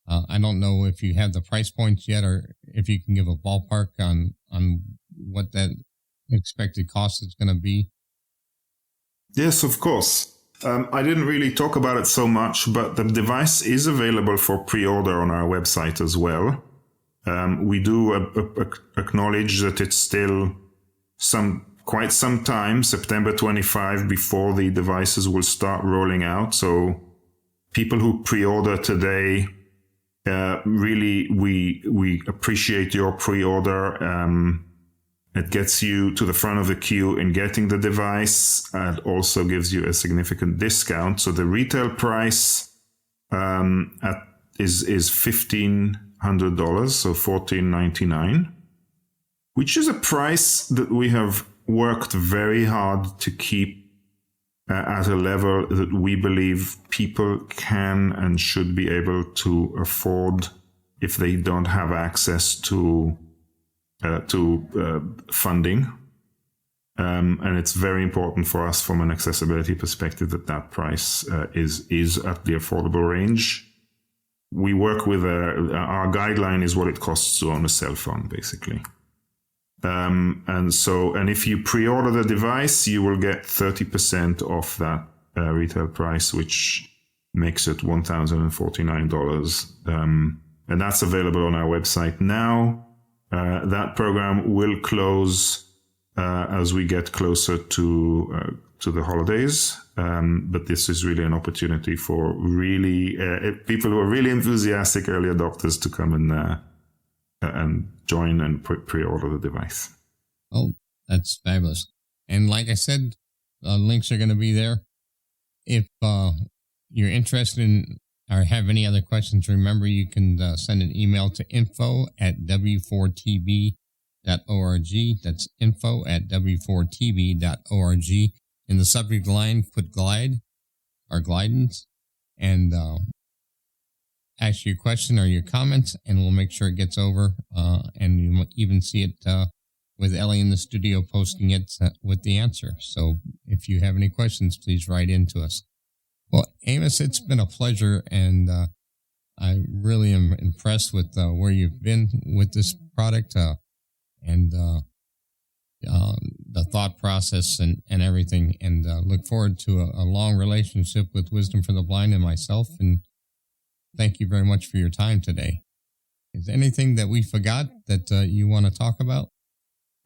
I don't know if you have the price points yet, or if you can give a ballpark on what that expected cost is going to be. Yes, of course. I didn't really talk about it so much, but the device is available for pre-order on our website as well. We do acknowledge that it's still quite some time, September 25, before the devices will start rolling out. So people who pre-order today, really, we appreciate your pre-order. It gets you to the front of the queue in getting the device, and also gives you a significant discount. So the retail price at is $1,500, so $1,499, which is a price that we have worked very hard to keep at a level that we believe people can and should be able to afford if they don't have access to funding. And it's very important for us from an accessibility perspective that price is at the affordable range. We work with our guideline is what it costs to own a cell phone, basically. And if you pre-order the device, you will get 30% off that retail price, which makes it $1,049. And that's available on our website now. That program will close as we get closer to the holidays. But this is really an opportunity for really people who are really enthusiastic early adopters to come and join and pre-order the device. Oh, that's fabulous. And like I said, links are going to be there. If you're interested in or have any other questions, remember you can send an email to info@w4tb.org. That's info@w4tb.org. In the subject line, put Glide or Glidance and ask your question or your comments, and we'll make sure it gets over. And you might even see it with Ellie in the studio posting it with the answer. So if you have any questions, please write into us. Well, Amos, it's been a pleasure, and I really am impressed with where you've been with this product and the thought process and everything, and look forward to a long relationship with Wisdom for the Blind and myself, and thank you very much for your time today. Is there anything that we forgot that you want to talk about?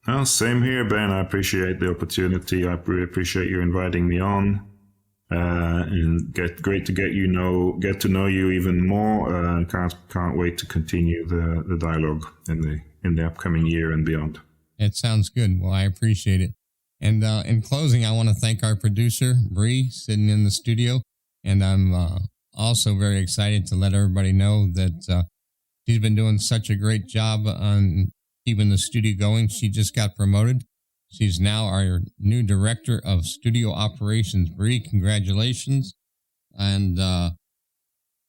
Well, same here, Ben. I appreciate the opportunity. I really appreciate you inviting me on. And great to get to know you even more. Can't wait to continue the dialogue in the upcoming year and beyond. It sounds good. Well, I appreciate it. And in closing, I want to thank our producer, Bree, sitting in the studio. And I'm also very excited to let everybody know that she's been doing such a great job on keeping the studio going. She just got promoted. She's now our new director of studio operations. Bree, congratulations. And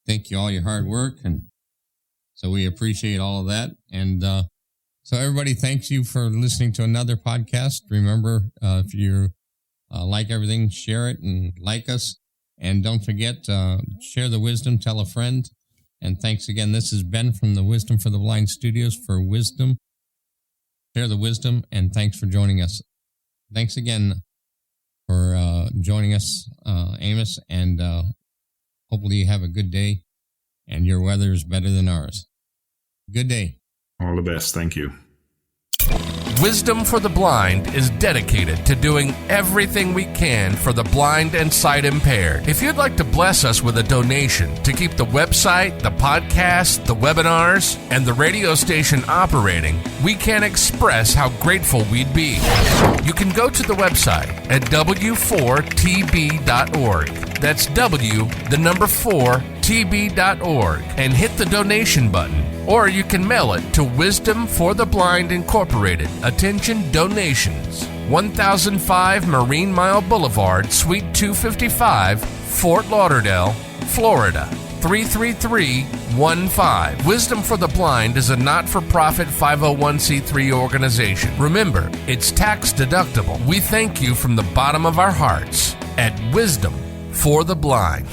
thank you all your hard work. And so we appreciate all of that. And so everybody, thanks you for listening to another podcast. Remember, if you like everything, share it and like us. And don't forget, share the wisdom, tell a friend. And thanks again. This is Ben from the Wisdom for the Blind Studios for Wisdom. Share the wisdom, and thanks for joining us. Thanks again for joining us, Amos, and hopefully you have a good day and your weather is better than ours. Good day. All the best. Thank you. Wisdom for the Blind is dedicated to doing everything we can for the blind and sight impaired. If you'd like to bless us with a donation to keep the website, the podcast, the webinars, and the radio station operating, we can't express how grateful we'd be. You can go to the website at w4tb.org. That's w4tb.org and hit the donation button. Or you can mail it to Wisdom for the Blind Incorporated. Attention donations. 1005 Marine Mile Boulevard, Suite 255, Fort Lauderdale, Florida, 33315. Wisdom for the Blind is a not-for-profit 501c3 organization. Remember, it's tax deductible. We thank you from the bottom of our hearts at Wisdom for the Blind.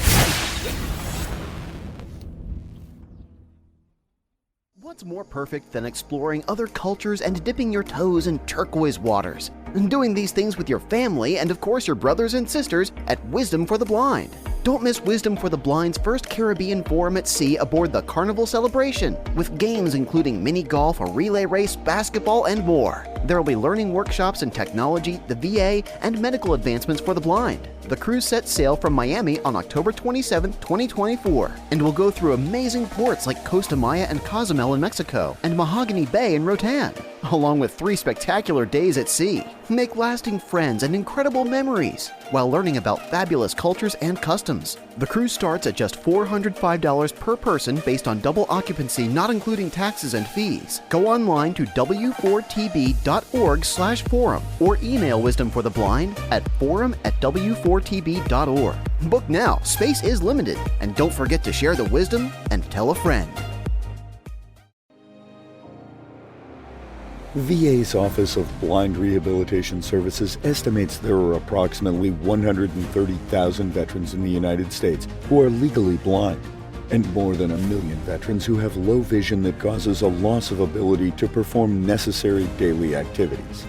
What's more perfect than exploring other cultures and dipping your toes in turquoise waters? And doing these things with your family and, of course, your brothers and sisters at Wisdom for the Blind. Don't miss Wisdom for the Blind's first Caribbean Forum at Sea aboard the Carnival Celebration, with games including mini golf, a relay race, basketball, and more. There will be learning workshops in technology, the VA, and medical advancements for the blind. The cruise sets sail from Miami on October 27, 2024, and will go through amazing ports like Costa Maya and Cozumel in Mexico, and Mahogany Bay in Roatan. along with 3 spectacular days at sea. Make lasting friends and incredible memories while learning about fabulous cultures and customs. The cruise starts at just $405 per person based on double occupancy, not including taxes and fees. Go online to w4tb.org/forum or email Wisdom for the Blind at forum@w4tb.org. Book now, space is limited, and don't forget to share the wisdom and tell a friend. VA's Office of Blind Rehabilitation Services estimates there are approximately 130,000 veterans in the United States who are legally blind, and more than 1 million veterans who have low vision that causes a loss of ability to perform necessary daily activities.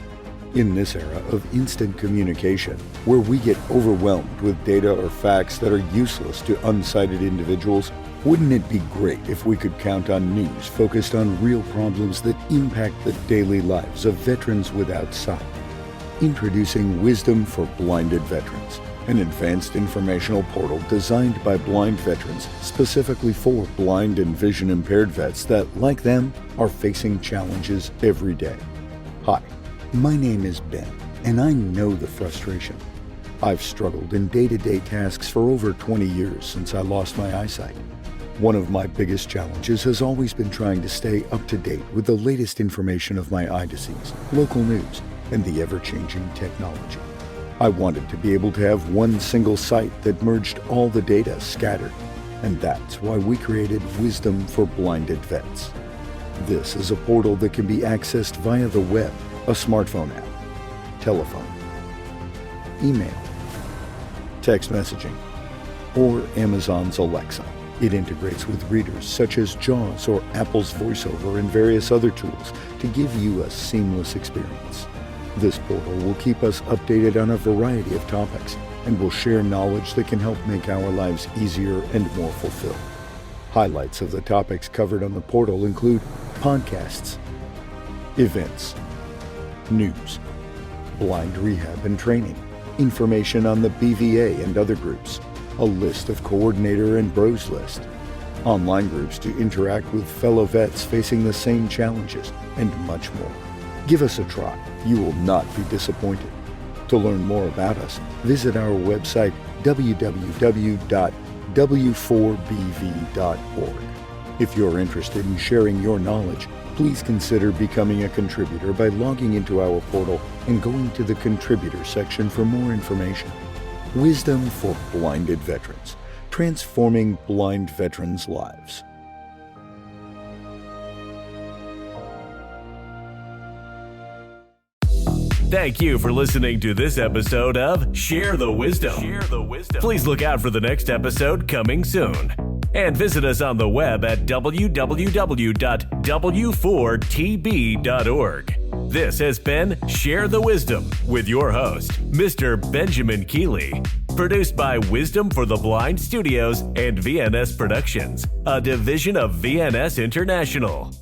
In this era of instant communication, where we get overwhelmed with data or facts that are useless to unsighted individuals, wouldn't it be great if we could count on news focused on real problems that impact the daily lives of veterans without sight? Introducing Wisdom for Blinded Veterans, an advanced informational portal designed by blind veterans specifically for blind and vision impaired vets that, like them, are facing challenges every day. Hi, my name is Ben, and I know the frustration. I've struggled in day-to-day tasks for over 20 years since I lost my eyesight. One of my biggest challenges has always been trying to stay up to date with the latest information of my eye disease, local news, and the ever-changing technology. I wanted to be able to have one single site that merged all the data scattered, and that's why we created Wisdom for Blinded Vets. This is a portal that can be accessed via the web, a smartphone app, telephone, email, text messaging, or Amazon's Alexa. It integrates with readers such as JAWS or Apple's VoiceOver and various other tools to give you a seamless experience. This portal will keep us updated on a variety of topics and will share knowledge that can help make our lives easier and more fulfilled. Highlights of the topics covered on the portal include podcasts, events, news, blind rehab and training, information on the BVA and other groups, a list of coordinator and bros list, online groups to interact with fellow vets facing the same challenges, and much more. Give us a try. You will not be disappointed. To learn more about us, visit our website www.w4bv.org. If you're interested in sharing your knowledge, please consider becoming a contributor by logging into our portal and going to the contributor section for more information. Wisdom for Blinded Veterans, transforming blind veterans' lives. Thank you for listening to this episode of Share the Wisdom. Please look out for the next episode coming soon. And visit us on the web at www.w4tb.org. This has been Share the Wisdom with your host, Mr. Benjamin Keeley. Produced by Wisdom for the Blind Studios and VNS Productions, a division of VNS International.